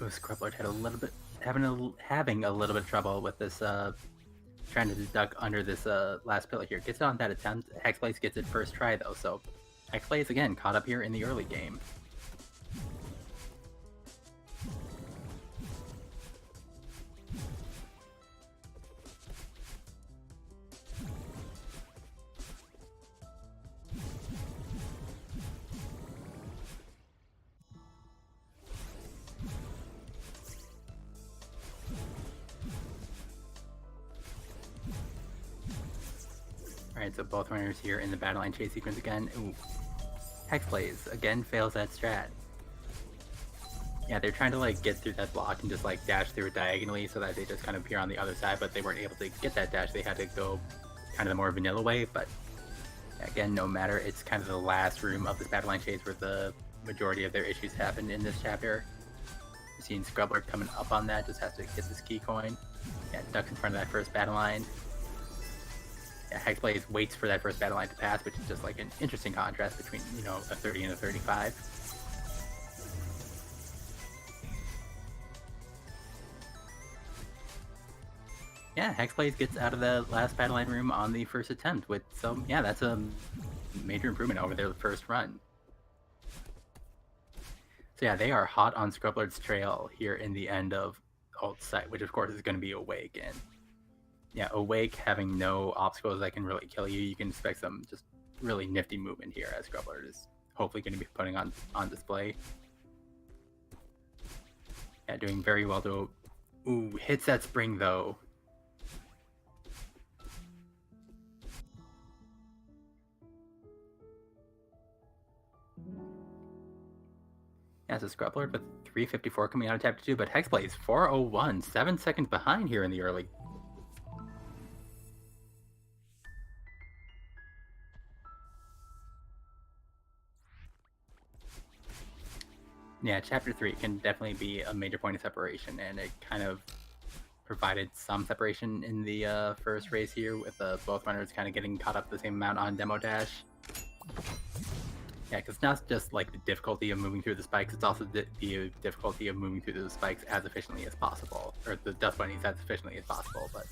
Scrublord had having a little bit of trouble with this trying to duck under this last pillar here. Gets it on that attempt. Hexblaze gets it first try though, so Hexblaze again caught up here in the early game. Alright, so both runners here in the battle line chase sequence again. Ooh. Hexblaze again fails that strat. Yeah, they're trying to get through that block and just dash through it diagonally so that they just kind of appear on the other side, but they weren't able to get that dash. They had to go kind of the more vanilla way, but again, no matter, it's kind of the last room of this battle line chase where the majority of their issues happened in this chapter. Seeing Scrublord coming up on that, just has to get this key coin. Yeah, ducks in front of that first battle line. Yeah, Hexblaze waits for that first battle line to pass, which is just an interesting contrast between, a 30 and a 35. Yeah, Hexblaze gets out of the last battle line room on the first attempt so yeah, that's a major improvement over their first run. So yeah, they are hot on Scrublord's trail here in the end of Ult Site, which of course is going to be Awake. And yeah, Awake having no obstacles that can really kill you, you can expect some just really nifty movement here as Scrublord is hopefully going to be putting on display. Yeah, doing very well though. Ooh, hits that spring though. As a scrublord with 354 coming out of Chapter 2, but Hexblade is 401, 7 seconds behind here in the early. Yeah, Chapter 3 can definitely be a major point of separation, and it kind of provided some separation in the first race here, with both runners kind of getting caught up the same amount on Demo Dash. Yeah, because it's not just like the difficulty of moving through the spikes, it's also the difficulty of moving through those spikes as efficiently as possible, or the dust bunnies as efficiently as possible. But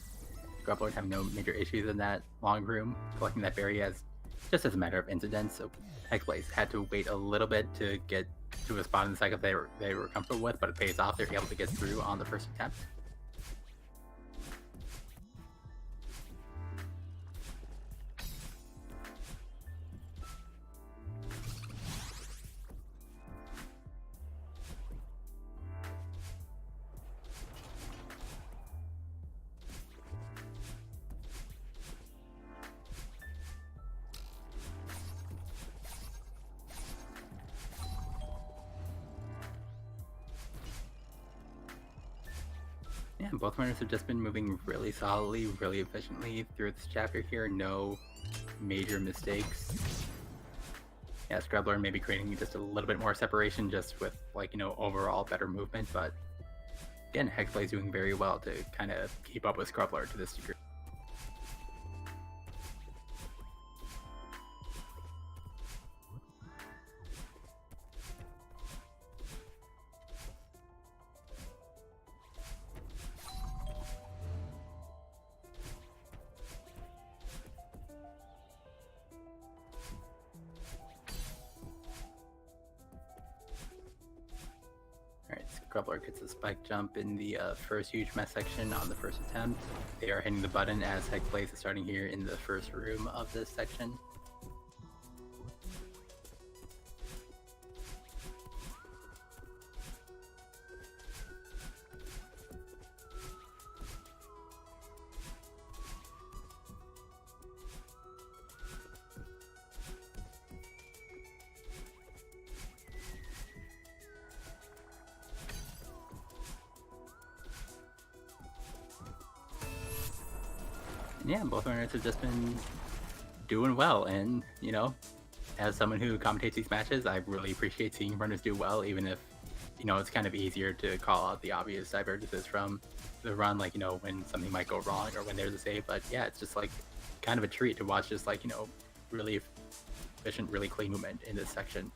Scrublord having no major issues in that long room, collecting that berry as just as a matter of incidence. So Hexblade had to wait a little bit to get to a spot in the cycle they were comfortable with, but it pays off. They're able to get through on the first attempt. Yeah, both runners have just been moving really solidly, really efficiently through this chapter here. No major mistakes. Yeah, Scrublord maybe creating just a little bit more separation just with, like, overall better movement. But again, Hexblade's doing very well to kind of keep up with Scrublord to this degree. Alright, Scrublord gets a spike jump in the first huge mess section on the first attempt. They are hitting the button as Hexblade is starting here in the first room of this section. Yeah, both runners have just been doing well, and as someone who commentates these matches, I really appreciate seeing runners do well, even if it's kind of easier to call out the obvious divergences from the run, like when something might go wrong or when there's a save. But yeah, it's just like kind of a treat to watch, just like really efficient, really clean movement in this section.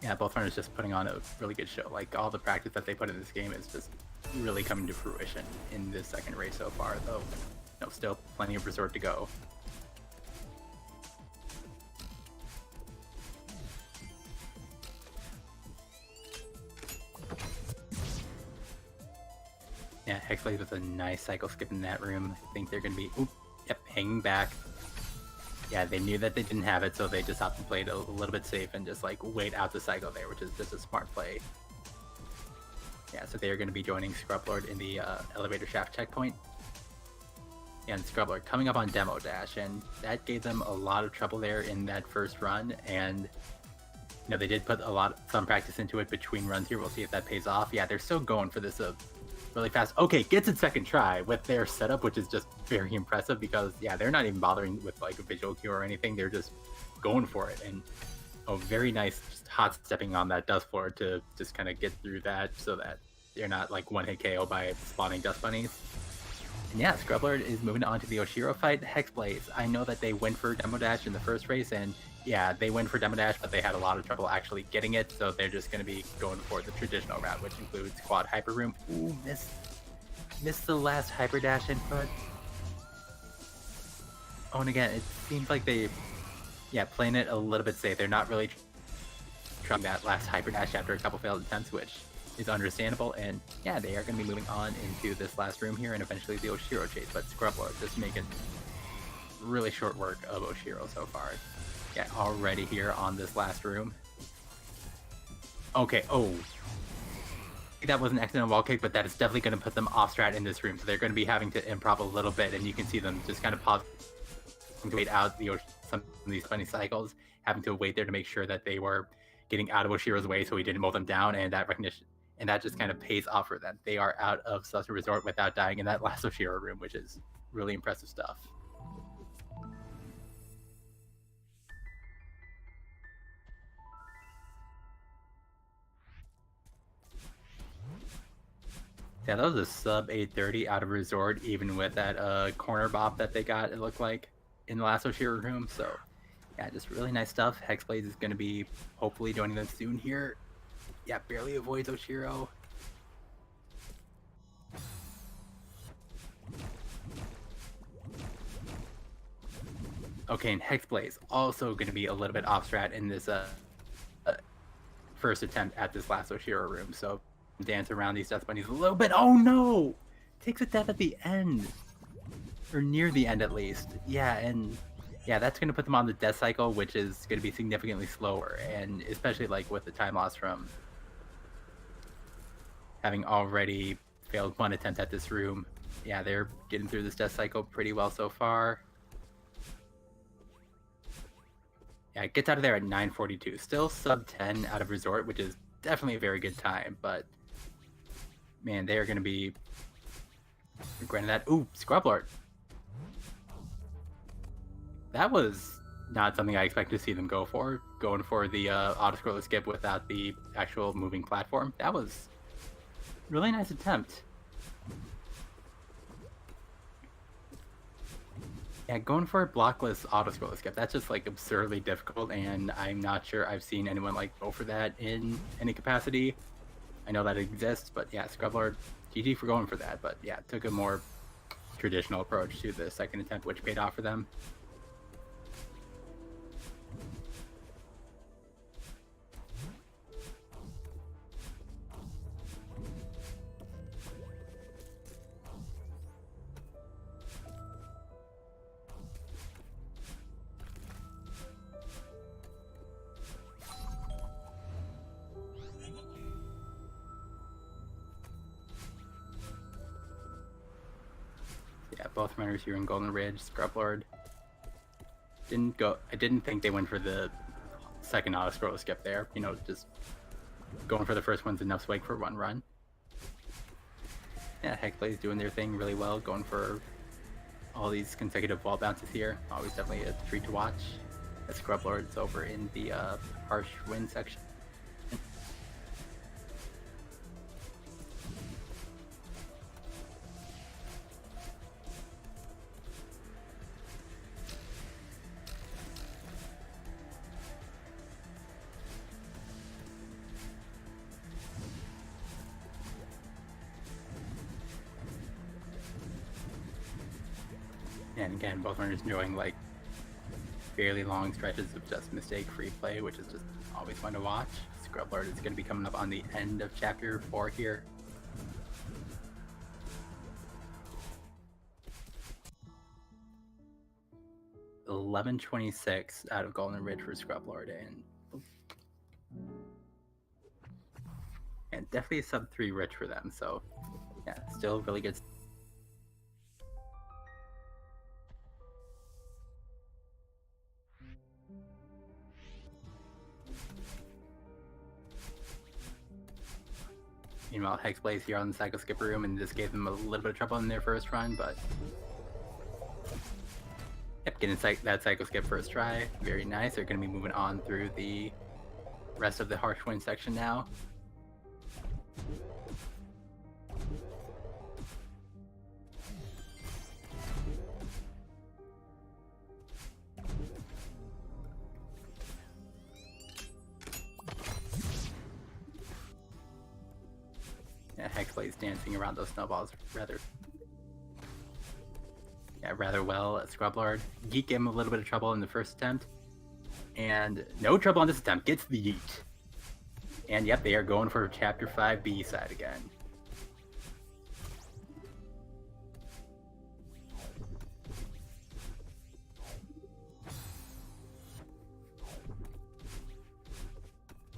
Yeah, both runners just putting on a really good show. Like, all the practice that they put in this game is just really coming to fruition in this second race so far, though still plenty of resort to go. Yeah, Hexblade with a nice cycle skip in that room. I think they're going to be, hanging back. Yeah, they knew that they didn't have it, so they just opted to play it a little bit safe and just like wait out the cycle there, which is just a smart play. Yeah, so they are going to be joining Scrublord in the elevator shaft checkpoint. And Scrublord coming up on Demo Dash, and that gave them a lot of trouble there in that first run. And they did put some practice into it between runs here. We'll see if that pays off. Yeah, they're still going for this really fast. Okay, gets it second try with their setup, which is just very impressive because they're not even bothering with like a visual cue or anything. They're just going for it, and very nice just hot stepping on that dust floor to just kind of get through that so that they're not like one hit KO by spawning dust bunnies. And yeah, Scrublord is moving on to the Oshiro fight. Hexblade, I know that they went for Demo Dash in the first race, and yeah, they went for Demo Dash, but they had a lot of trouble actually getting it, so they're just going to be going for the traditional route, which includes Quad Hyper Room. Ooh, missed the last Hyper Dash input. Oh, and again, it seems like they, playing it a little bit safe. They're not really trying that last Hyper Dash after a couple failed attempts, which is understandable, and yeah, they are going to be moving on into this last room here and eventually the Oshiro chase, but Scrublord just making really short work of Oshiro so far. Yeah, already here on this last room. Okay, that was an accidental wall kick, but that is definitely going to put them off strat in this room, so they're going to be having to improv a little bit, and you can see them just kind of pause to wait out some of these funny cycles, having to wait there to make sure that they were getting out of Oshiro's way so he didn't mow them down, and that recognition, and that just kind of pays off for them. They are out of Celeste Resort without dying in that last Oshiro room, which is really impressive stuff. Yeah, that was a sub 830 out of Resort, even with that corner bop that they got, it looked like, in the last Oshiro room. So, yeah, just really nice stuff. Hexblaze is going to be hopefully joining them soon here. Yeah, barely avoids Oshiro. Okay, and Hexblaze also going to be a little bit off strat in this first attempt at this last Oshiro room. So dance around these death bunnies a little bit. Oh no! Takes a death at the end. Or near the end at least. Yeah, and yeah, that's going to put them on the death cycle, which is going to be significantly slower. And especially like with the time loss from having already failed one attempt at this room. Yeah, they're getting through this death cycle pretty well so far. Yeah, it gets out of there at 9:42. Still sub 10 out of Resort, which is definitely a very good time, but man, they are going to be regretting that. Ooh, Scrublord. That was not something I expected to see them go for. Going for the auto-scroller skip without the actual moving platform. That was a really nice attempt. Yeah, going for a blockless auto-scroller skip, that's just like absurdly difficult, and I'm not sure I've seen anyone like go for that in any capacity. I know that it exists, but yeah, Scrublord, GG for going for that. But yeah, took a more traditional approach to the second attempt, which paid off for them. Yeah, both runners here in Golden Ridge. Scrublord didn't go. I didn't think they went for the second auto scroll skip there. You know, just going for the first one's enough swag for one run. Yeah, Hexblaze doing their thing really well, going for all these consecutive wall bounces here. Always definitely a treat to watch. As Scrublord's over in the harsh wind section. And again, both runners enjoying like fairly long stretches of just mistake-free play, which is just always fun to watch. Scrublord is going to be coming up on the end of Chapter 4 here. $11.26 out of Golden Ridge for Scrublord, and definitely a sub 3 rich for them. So yeah, still really good. Meanwhile, Hexblaze here on the Cycle Skipper room, and this gave them a little bit of trouble in their first run, but yep, getting that Cycle Skip first try, very nice. They're going to be moving on through the rest of the Harsh Wind section now. Hexblaze dancing around those snowballs rather well. Scrublord Geek gave him a little bit of trouble in the first attempt, and no trouble on this attempt. Gets the yeet, and yep, they are going for Chapter 5 B side again.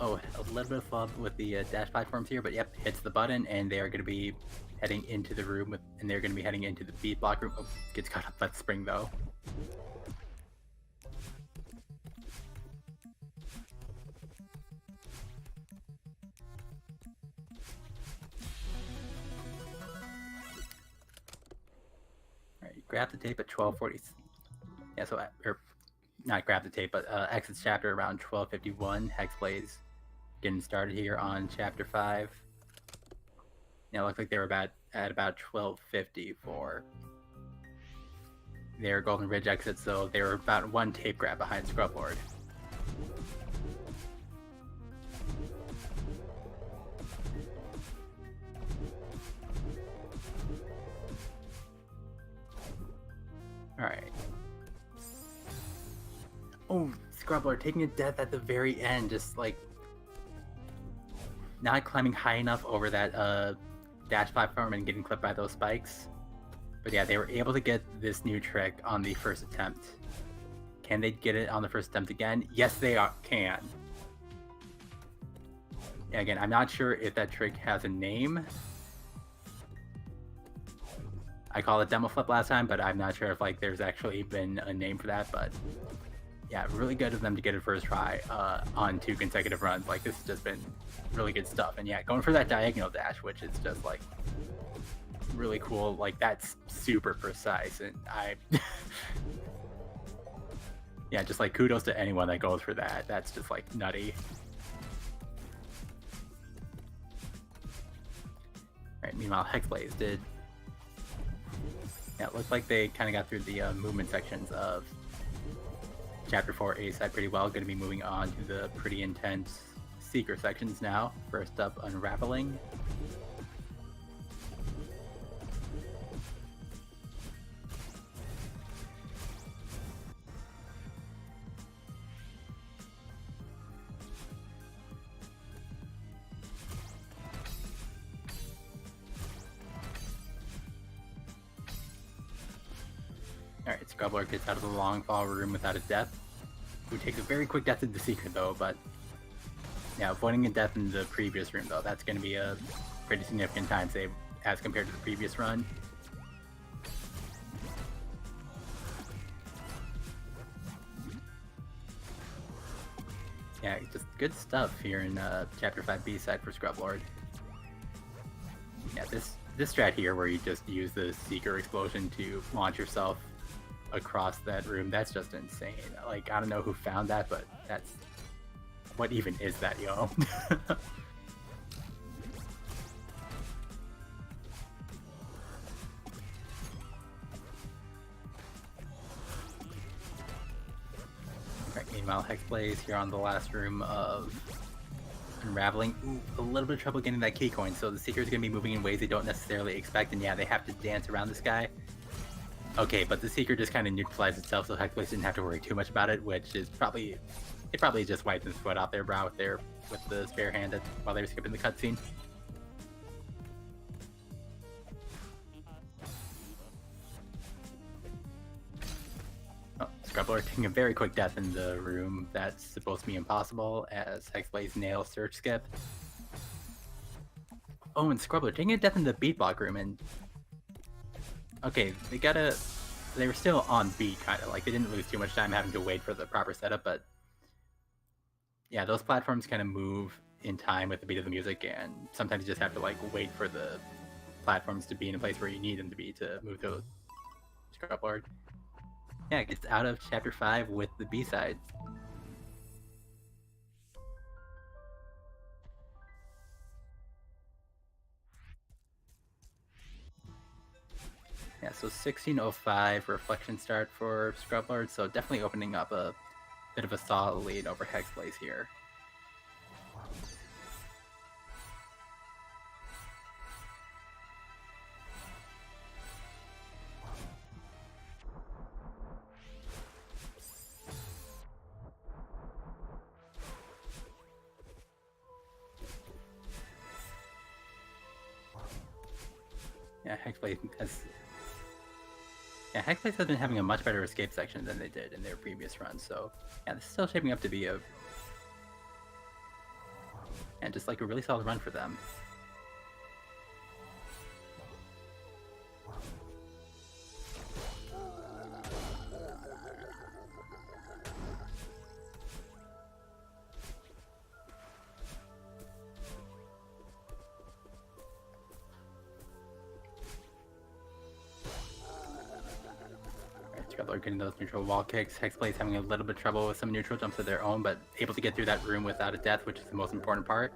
Oh, a little bit of flub with the dash platforms here, but yep, hits the button, and they are going to be heading into the room and they're going to be heading into the beat block room. Oh, gets caught up by the spring though. grab the tape at 12:40. Yeah, so or not grab the tape, but exits chapter around 12:51. Hex plays getting started here on chapter 5. Yeah, it looked like they were at about 12:50 for their Golden Ridge exit, so they were about one tape grab behind Scrublord. Alright. Oh, Scrublord taking a death at the very end, just like not climbing high enough over that dash platform and getting clipped by those spikes. But yeah, they were able to get this new trick on the first attempt. Can they get it on the first attempt again? Yes, they can. Yeah, again, I'm not sure if that trick has a name. I called it demo flip last time, but I'm not sure if like there's actually been a name for that. But yeah, really good of them to get it first try on 2 consecutive runs. Like, this has just been really good stuff. And yeah, going for that diagonal dash, which is just like really cool. Like, that's super precise, and I yeah, just like kudos to anyone that goes for that. That's just like nutty. Alright, meanwhile, Hexblaze did. Yeah, it looked like they kind of got through the movement sections of Chapter 4 A side pretty well. Going to be moving on to the pretty intense Seeker sections now. First up, Unraveling. Alright, Scrublord gets out of the long fall room without a death. Who takes a very quick death in the Seeker though, but yeah, avoiding a death in the previous room though, that's going to be a pretty significant time save as compared to the previous run. Yeah, just good stuff here in Chapter 5 B side for Scrublord. Yeah, this strat here where you just use the Seeker explosion to launch yourself across that room, that's just insane. Like, I don't know who found that, but that's... what even is that, yo? Right, meanwhile, Hex plays here on the last room of Unraveling. Ooh, a little bit of trouble getting that key coin, so the Seeker is going to be moving in ways they don't necessarily expect, and yeah, they have to dance around this guy. Okay, but the Seeker just kind of neutralized itself, so Hexblaze didn't have to worry too much about it, which is probably... it probably just wiped the sweat off their brow with the spare hand while they were skipping the cutscene. Oh, Scrublord taking a very quick death in the room that's supposed to be impossible as Hexblaze nails Search Skip. Oh, and Scrublord taking a death in the beat block room, and... okay, they were still on beat, kind of. Like, they didn't lose too much time having to wait for the proper setup, but... yeah, those platforms kind of move in time with the beat of the music, and sometimes you just have to, like, wait for the platforms to be in a place where you need them to be to move to Scrublord. Yeah, it gets out of Chapter 5 with the B-side. Yeah, so 16:05 reflection start for Scrublord, so definitely opening up a bit of a solid lead over Hexblaze here. Yeah, Hexblaze has been having a much better escape section than they did in their previous run, so yeah, this is still shaping up to be just like a really solid run for them. Scrublord getting those neutral wall kicks. Hexblade's having a little bit of trouble with some neutral jumps of their own, but able to get through that room without a death, which is the most important part.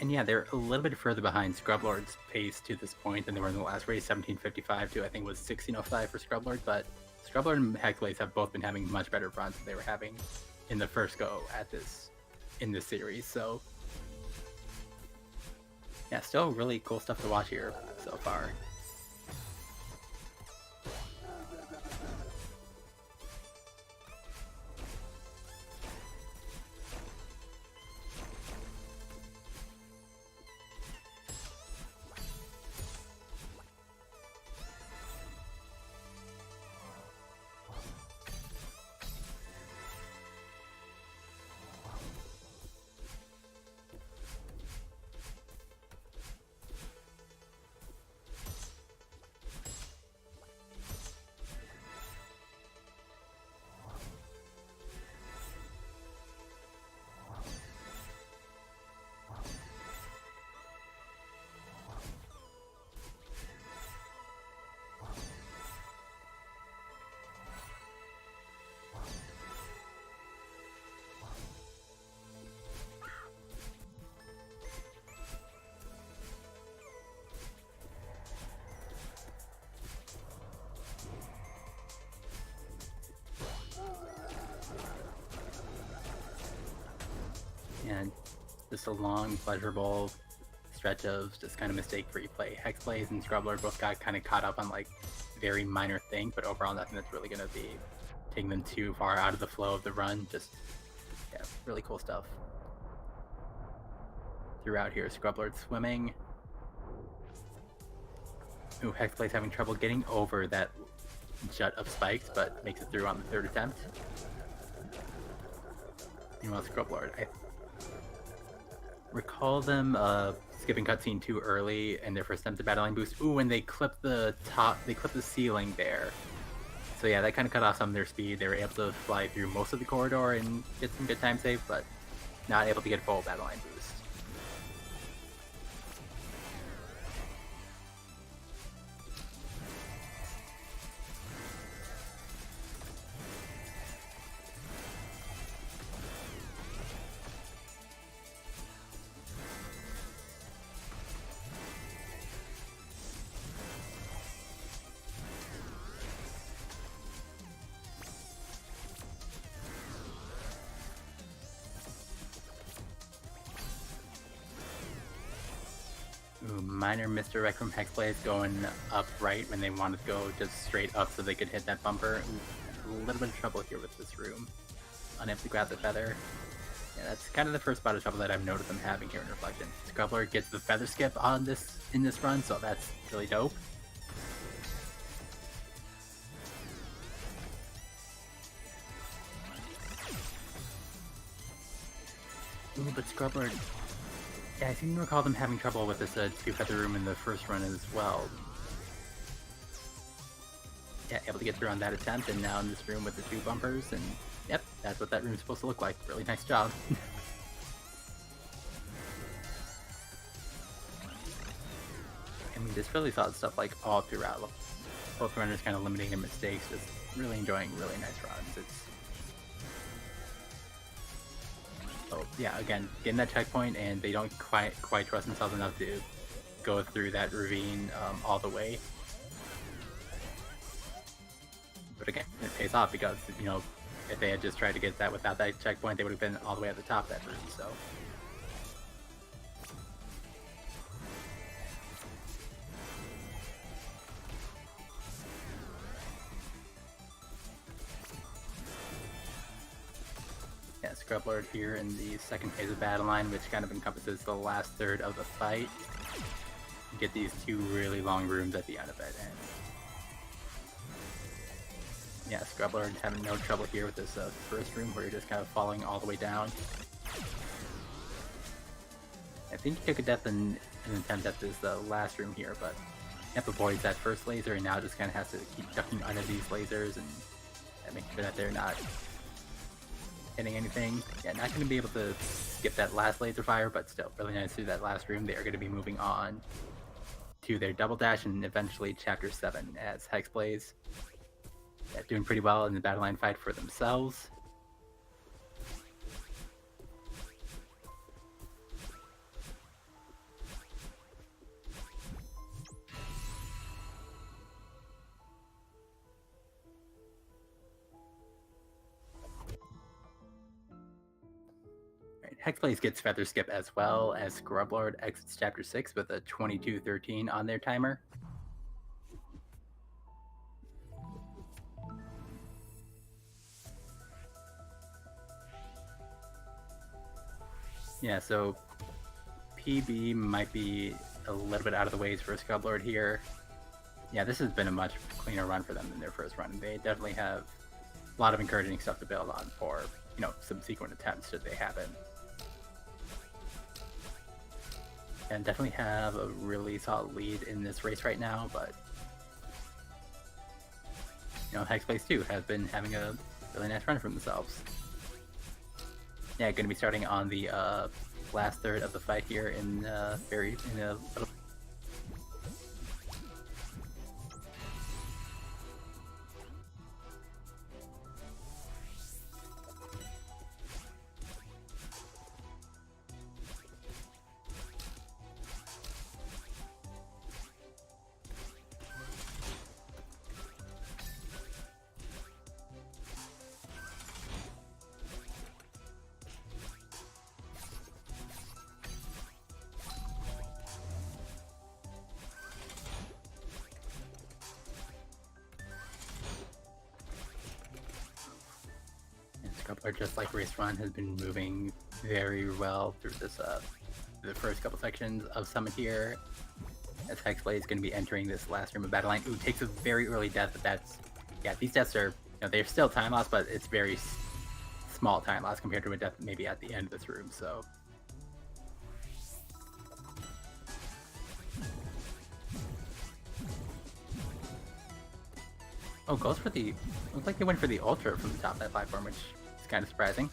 And yeah, they're a little bit further behind Scrublord's pace to this point than they were in the last race. 17:55 to I think was 16:05 for Scrublord, but Scrublord and Hexblades have both been having much better runs than they were having in the first go at this in this series. So yeah, still really cool stuff to watch here so far. And just a long, pleasurable stretch of just kind of mistake-free play. Hexblades and Scrublord both got kind of caught up on like very minor things, but overall nothing that's really going to be taking them too far out of the flow of the run. Just, yeah, really cool stuff. Throughout here, Scrublord swimming. Ooh, Hexblade's having trouble getting over that jut of spikes, but makes it through on the third attempt. Meanwhile, Scrublord, I recall them skipping cutscene too early in their first attempt at Battleline Boost. Ooh, and they clipped the ceiling there. So yeah, that kind of cut off some of their speed. They were able to fly through most of the corridor and get some good time save, but not able to get full Battleline Boost. Ooh, minor misdirect from Hexblades going up right when they wanted to go just straight up so they could hit that bumper. Ooh, a little bit of trouble here with this room. Unable to grab the feather. Yeah, that's kind of the first spot of trouble that I've noticed them having here in Reflection. Scrublord gets the feather skip on in this run, so that's really dope. Ooh, but Scrublord, yeah, I seem to recall them having trouble with this two-feather room in the first run as well. Yeah, able to get through on that attempt, and now in this room with the two bumpers, and yep, that's what that room's supposed to look like. Really nice job. I mean, just really solid stuff like all throughout. Both runners kind of limiting their mistakes, just really enjoying really nice runs. So yeah, again, getting that checkpoint, and they don't quite trust themselves enough to go through that ravine all the way. But again, it pays off because, you know, if they had just tried to get that without that checkpoint, they would have been all the way at the top of that ravine. So. Yeah, Scrublord here in the second phase of Battle Line, which kind of encompasses the last third of the fight. You get these two really long rooms at the end of it, and yeah, Scrublord having no trouble here with this first room where you're just kind of falling all the way down. I think he took a death in an attempt at this last room here, but Hemp avoids that first laser and now just kind of has to keep ducking under these lasers and make sure that they're not hitting anything. Yeah, not going to be able to skip that last laser fire, but still really nice through that last room. They are going to be moving on to their double dash and eventually Chapter 7 as Hexblaze. Yeah, doing pretty well in the battle line fight for themselves. Hexblaze gets Feather Skip as well as Scrublord exits Chapter 6 with a 22:13 on their timer. Yeah, so PB might be a little bit out of the ways for Scrublord here. Yeah, this has been a much cleaner run for them than their first run. They definitely have a lot of encouraging stuff to build on for, you know, subsequent attempts should they happen. And definitely have a really solid lead in this race right now, but you know, Hexblaze too has been having a really nice run for themselves. Yeah, going to be starting on the last third of the fight here in a little. Scrublord, just like Race Run, has been moving very well through this the first couple sections of Summit here. As Hexblade is going to be entering this last room of Battle Line. Ooh, takes a very early death, but that's, yeah, these deaths are, you know, they're still time loss, but it's very small time loss compared to a death maybe at the end of this room, so. Oh, goes for the, looks like they went for the Ultra from the top of that platform, which is kind of surprising.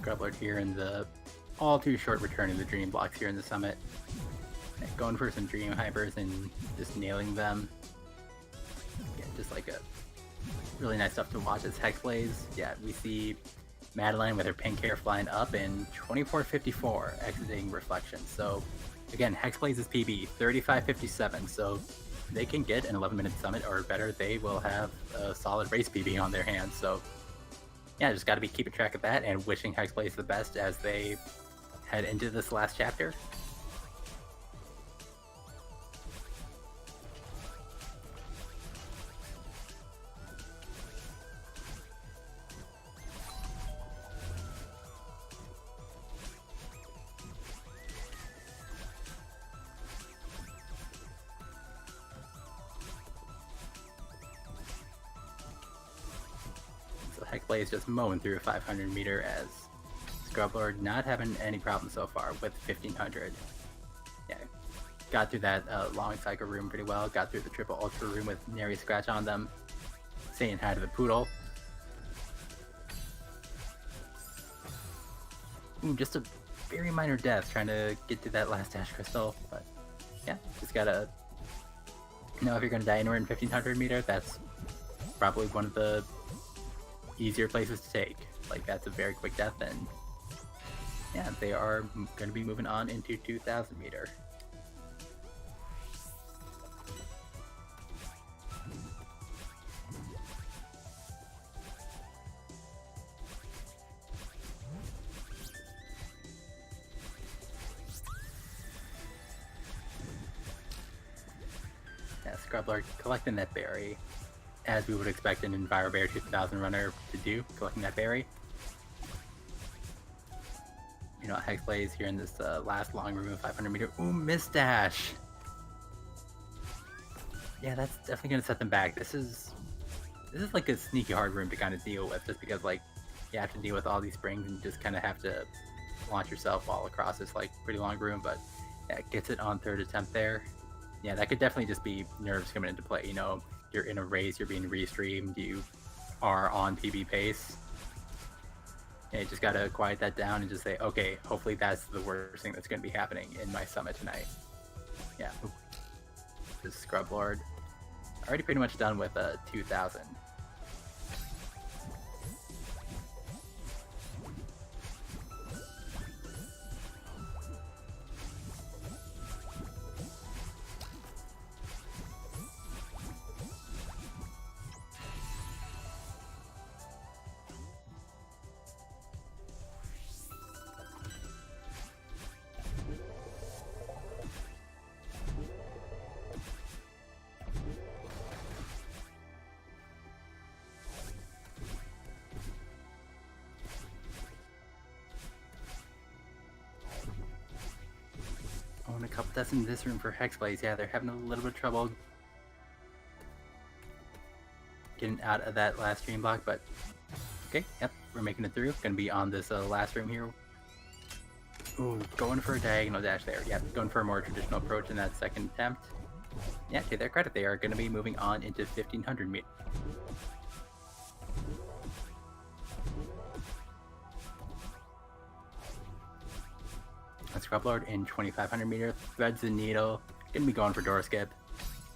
Scrublord here in the all too short return of the Dream blocks here in the Summit. Going for some Dream Hypers and just nailing them. Yeah, just like a really nice stuff to watch as Hexblaze. Yeah, we see Madeline with her pink hair flying up in 24:54 exiting Reflection. So again, Hexblaze's PB 35:57. So they can get an 11-minute Summit or better. They will have a solid race PB on their hands. So yeah, just got to be keeping track of that and wishing Hexblaze the best as they head into this last chapter. Hexblaze just mowing through a 500 meter as Scrublord not having any problems so far with 1500. Yeah, got through that long cycle room pretty well, got through the triple ultra room with nary scratch on them, saying hi to the poodle. Ooh, just a very minor death trying to get to that last dash crystal, but yeah, just gotta know if you're gonna die anywhere in 1500 meter, that's probably one of the easier places to take. Like, that's a very quick death, and yeah, they are going to be moving on into 2000 meter. Yeah, Scrublord collecting that berry, as we would expect an EnviroBear 2000 runner to do, collecting that berry. You know, Hexblaze here in this last long room of 500 meter. Ooh, miss dash! Yeah, that's definitely going to set them back. This is like a sneaky hard room to kind of deal with, just because, like, you have to deal with all these springs and you just kind of have to launch yourself all across this, like, pretty long room. But Yeah, gets it on third attempt there. Yeah, that could definitely just be nerves coming into play. You know, you're in a race, you're being restreamed, you are on PB pace. Yeah, you just gotta quiet that down and just say, okay, hopefully that's the worst thing that's gonna be happening in my summit tonight. Yeah. This scrublord. Already pretty much done with 2,000. Oh, and a couple deaths in this room for Hexblaze. Yeah, they're having a little bit of trouble getting out of that last stream block, but okay, yep, we're making it through. Gonna be on this last room here. Ooh, going for a diagonal dash there. Yep, going for a more traditional approach in that second attempt. Yeah, to their credit, they are going to be moving on into 1,500 meters. A scrublord in 2,500 meters, threads the needle, gonna be going for door skip,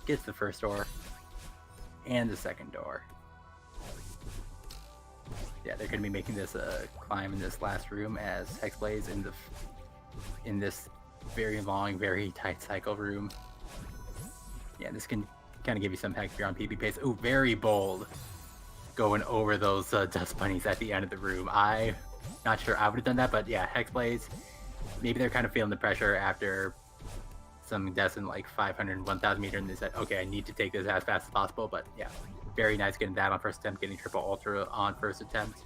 gets the first door, and the second door. Yeah, they're gonna be making this climb in this last room as Hexblaze in this very long, very tight cycle room. Yeah, this can kind of give you some hex if you're on PB pace. Ooh, very bold, going over those dust bunnies at the end of the room. I'm not sure I would have done that, but yeah, Hexblaze. Maybe they're kind of feeling the pressure after some deaths in like 500 and 1,000 meters, and they said, okay, I need to take this as fast as possible. But yeah, very nice getting that on first attempt, getting triple ultra on first attempt.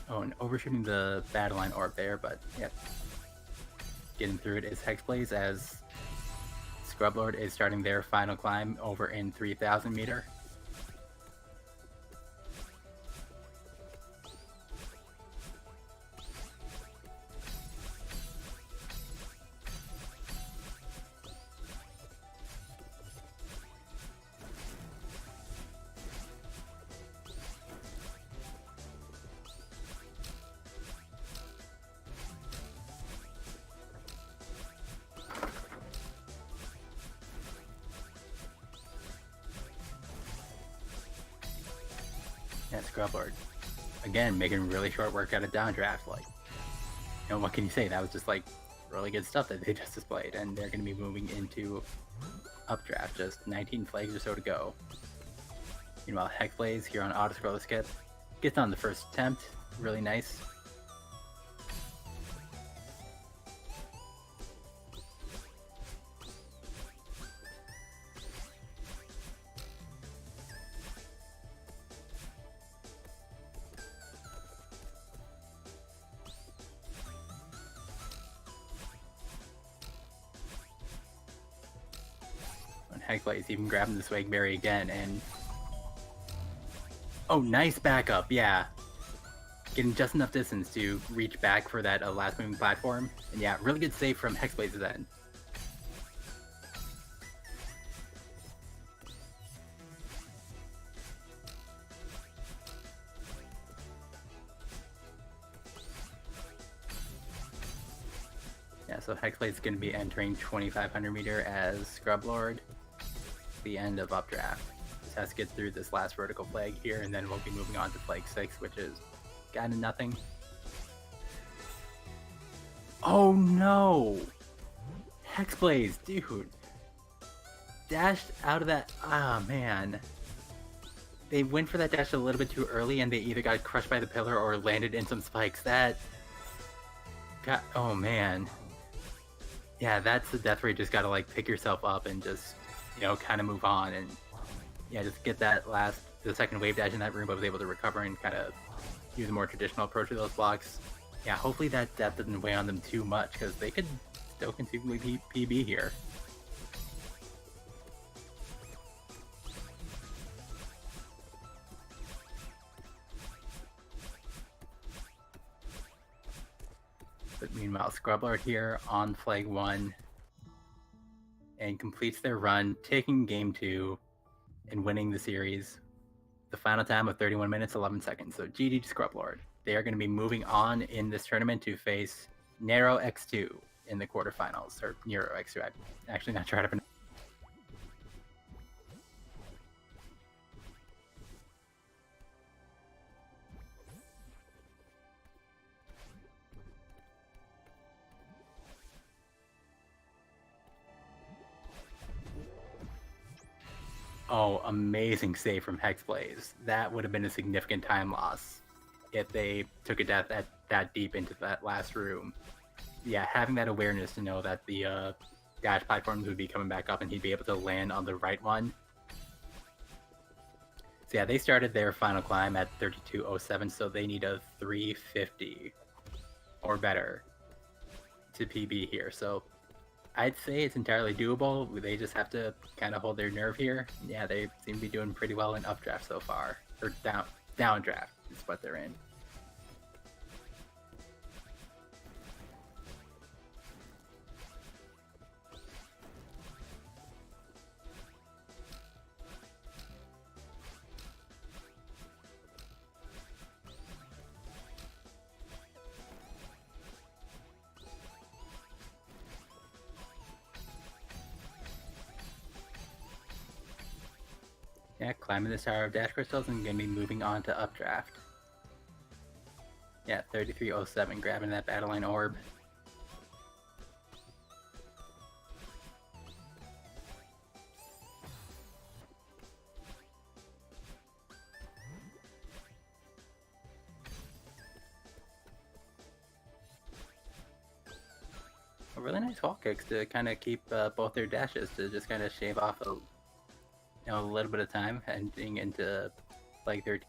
Oh, and overshooting the battle line orb there, but yeah, getting through it is Hexblaze as Scrublord is starting their final climb over in 3,000 meter. Yeah, Scrublord. Again, making really short work out of downdraft. Like, you know, what can you say? That was just like really good stuff that they just displayed, and they're going to be moving into updraft. Just 19 flags or so to go. Meanwhile, Hexblaze here on auto scroller skip gets on the first attempt. Really nice. Hexblaze even grabbing the Swagberry again, and oh, nice backup, yeah. Getting just enough distance to reach back for that last moving platform, and yeah, really good save from Hexblaze's end. Yeah, so Hexblaze is going to be entering 2,500 meter as Scrublord. The end of updraft. Just has to get through this last vertical flag here, and then we'll be moving on to flag 6, which is kind of nothing. Oh no! Hexblaze, dude! Dashed out of that. Ah, man. They went for that dash a little bit too early, and they either got crushed by the pillar or landed in some spikes. That got. Oh man. Yeah, that's the death where you just gotta like pick yourself up and just, you know, kind of move on, and yeah, just get that the second wave dash in that room, but was able to recover and kind of use a more traditional approach to those blocks. Yeah, hopefully that depth doesn't weigh on them too much, because they could still conceivably PB here. But meanwhile, scrublord here on flag 1 and completes their run, taking game 2 and winning the series. The final time of 31 minutes, 11 seconds. So GG to scrublord. They are going to be moving on in this tournament to face Nero X2 in the quarterfinals, or Nero X2. I'm actually not sure how to pronounce. Oh, amazing save from Hexblaze. That would have been a significant time loss if they took a death that deep into that last room. Yeah, having that awareness to know that the dash platforms would be coming back up and he'd be able to land on the right one. So yeah, they started their final climb at 32.07, so they need a 350 or better to PB here. So I'd say it's entirely doable. They just have to kind of hold their nerve here. Yeah, they seem to be doing pretty well in updraft so far. Or downdraft is what they're in. Yeah, climbing this tower of dash crystals and gonna be moving on to updraft. Yeah, 33.07, grabbing that battle line orb. A really nice wall kicks to kind of keep both their dashes to just kind of shave off a little bit of time heading into flag 13.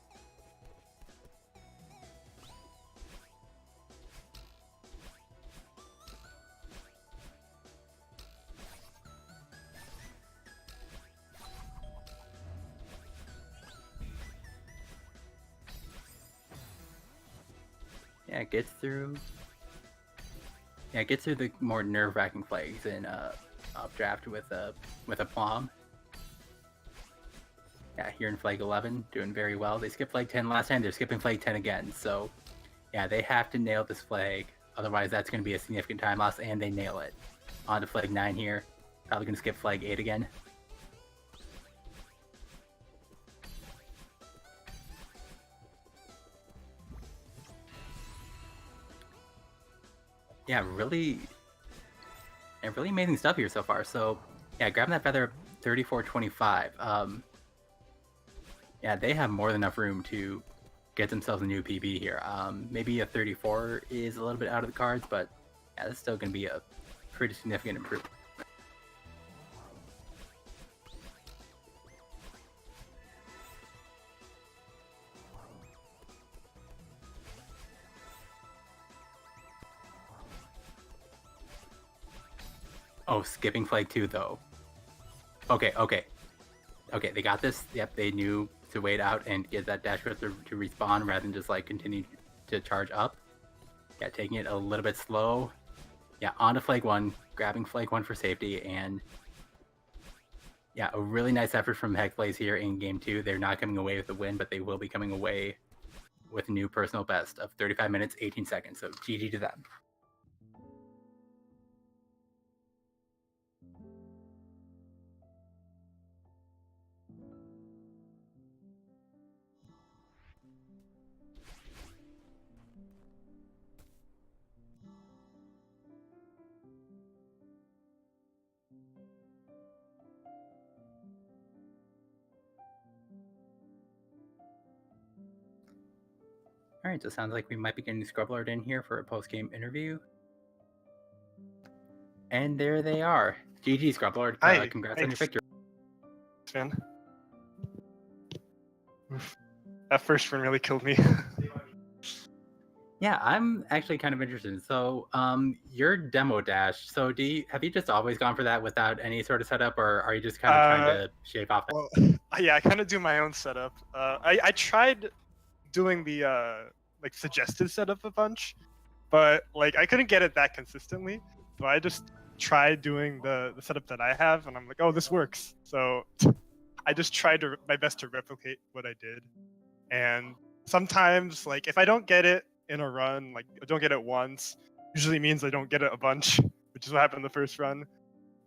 Yeah, it gets through. Yeah, it gets through the more nerve-wracking flags in updraft with a plum. Yeah, here in flag 11, doing very well. They skipped flag 10 last time. They're skipping flag 10 again. So, yeah, they have to nail this flag. Otherwise, that's going to be a significant time loss, and they nail it. On to flag 9 here. Probably going to skip flag 8 again. Yeah, really amazing stuff here so far. So, yeah, grabbing that feather 34.25. Yeah, they have more than enough room to get themselves a new PB here. Maybe a 34 is a little bit out of the cards, but yeah, that's still going to be a pretty significant improvement. Oh, skipping flag 2 though. Okay, they got this. Yep, they knew to wait out and get that dash to respawn rather than just like continue to charge up. Yeah, taking it a little bit slow. Yeah, onto flag 1, grabbing flag 1 for safety, and yeah, a really nice effort from Hexblaze here in game 2. They're not coming away with the win, but they will be coming away with a new personal best of 35 minutes, 18 seconds. So GG to them. All right, so it sounds like we might be getting scrublord in here for a post-game interview. And there they are. GG, scrublord. Congrats on your victory. Man. That first one really killed me. Yeah, I'm actually kind of interested. So, your demo dash. So, have you just always gone for that without any sort of setup, or are you just kind of trying to shave off that? Well, yeah, I kind of do my own setup. I tried doing the like suggested setup a bunch, but like I couldn't get it that consistently. So I just tried doing the setup that I have, and I'm like, oh, this works. So I just tried my best to replicate what I did. And sometimes, like if I don't get it in a run, like I don't get it once, usually means I don't get it a bunch, which is what happened in the first run.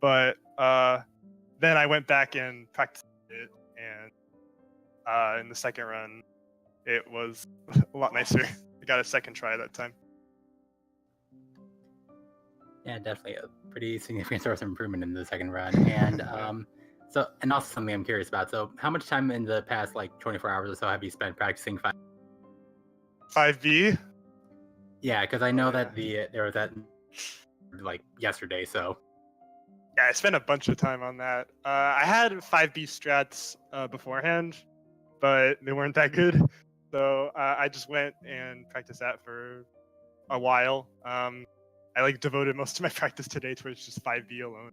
But then I went back and practiced it, and in the second run, it was a lot nicer. I got a second try that time. Yeah, definitely a pretty significant source of improvement in the second run. And and also something I'm curious about. So, how much time in the past like 24 hours or so have you spent practicing 5B? Yeah, because I know that there was that like yesterday. So yeah, I spent a bunch of time on that. I had 5B strats beforehand, but they weren't that good. So I just went and practiced that for a while. I like devoted most of my practice today towards just 5B alone.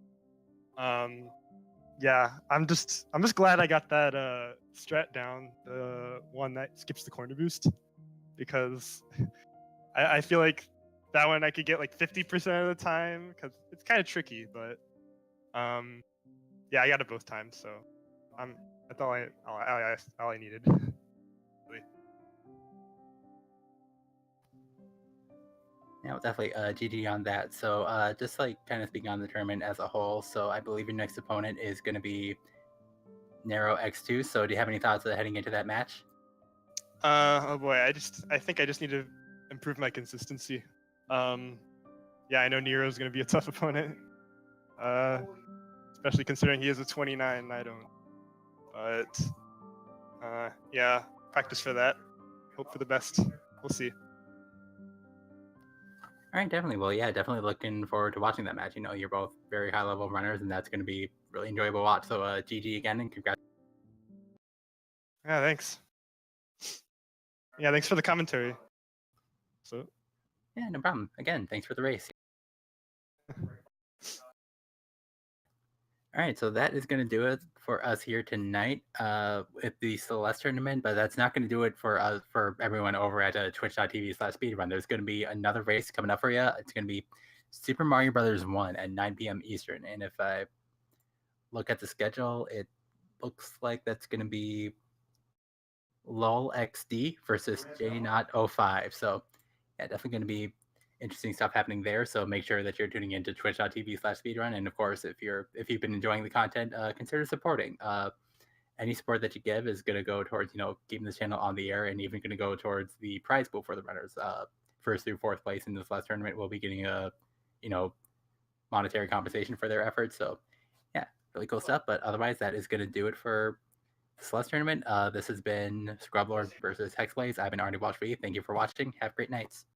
Yeah, I'm just glad I got that strat down, the one that skips the corner boost, because I feel like that one I could get like 50% of the time because it's kind of tricky, but yeah, I got it both times, so that's all I needed. Really. yeah, well, definitely GG on that. So just like kind of speaking on the tournament as a whole. So I believe your next opponent is going to be Narrow X2. So do you have any thoughts heading into that match? Oh boy, I think I just need to improve my consistency. Yeah, I know Nero's gonna be a tough opponent. Especially considering he is a 29 and I don't. But yeah, practice for that. Hope for the best. We'll see. All right, definitely. Well, yeah, definitely looking forward to watching that match. You know, you're both very high level runners, and that's going to be really enjoyable to watch. So, GG again, and congrats. Yeah, thanks. Yeah, thanks for the commentary. So. Yeah, no problem. Again, thanks for the race. All right, so that is going to do it for us here tonight with the Celeste tournament, but that's not going to do it for everyone over at twitch.tv/speedrun. There's going to be another race coming up for you. It's going to be Super Mario Brothers 1 at 9 p.m. Eastern. And if I look at the schedule, it looks like that's going to be LOL XD versus J05. So yeah, definitely going to be interesting stuff happening there. So make sure that you're tuning into twitch.tv/speedrun. And of course, if you've been enjoying the content, consider supporting. Any support that you give is going to go towards keeping this channel on the air, and even going to go towards the prize pool for the runners. First through fourth place in this last tournament will be getting a monetary compensation for their efforts. So yeah, really cool stuff. But otherwise, that is going to do it for the Celeste tournament. This has been Scrublord versus Hexblaze. I've been Arnie Walsh for you. Thank you for watching. Have great nights.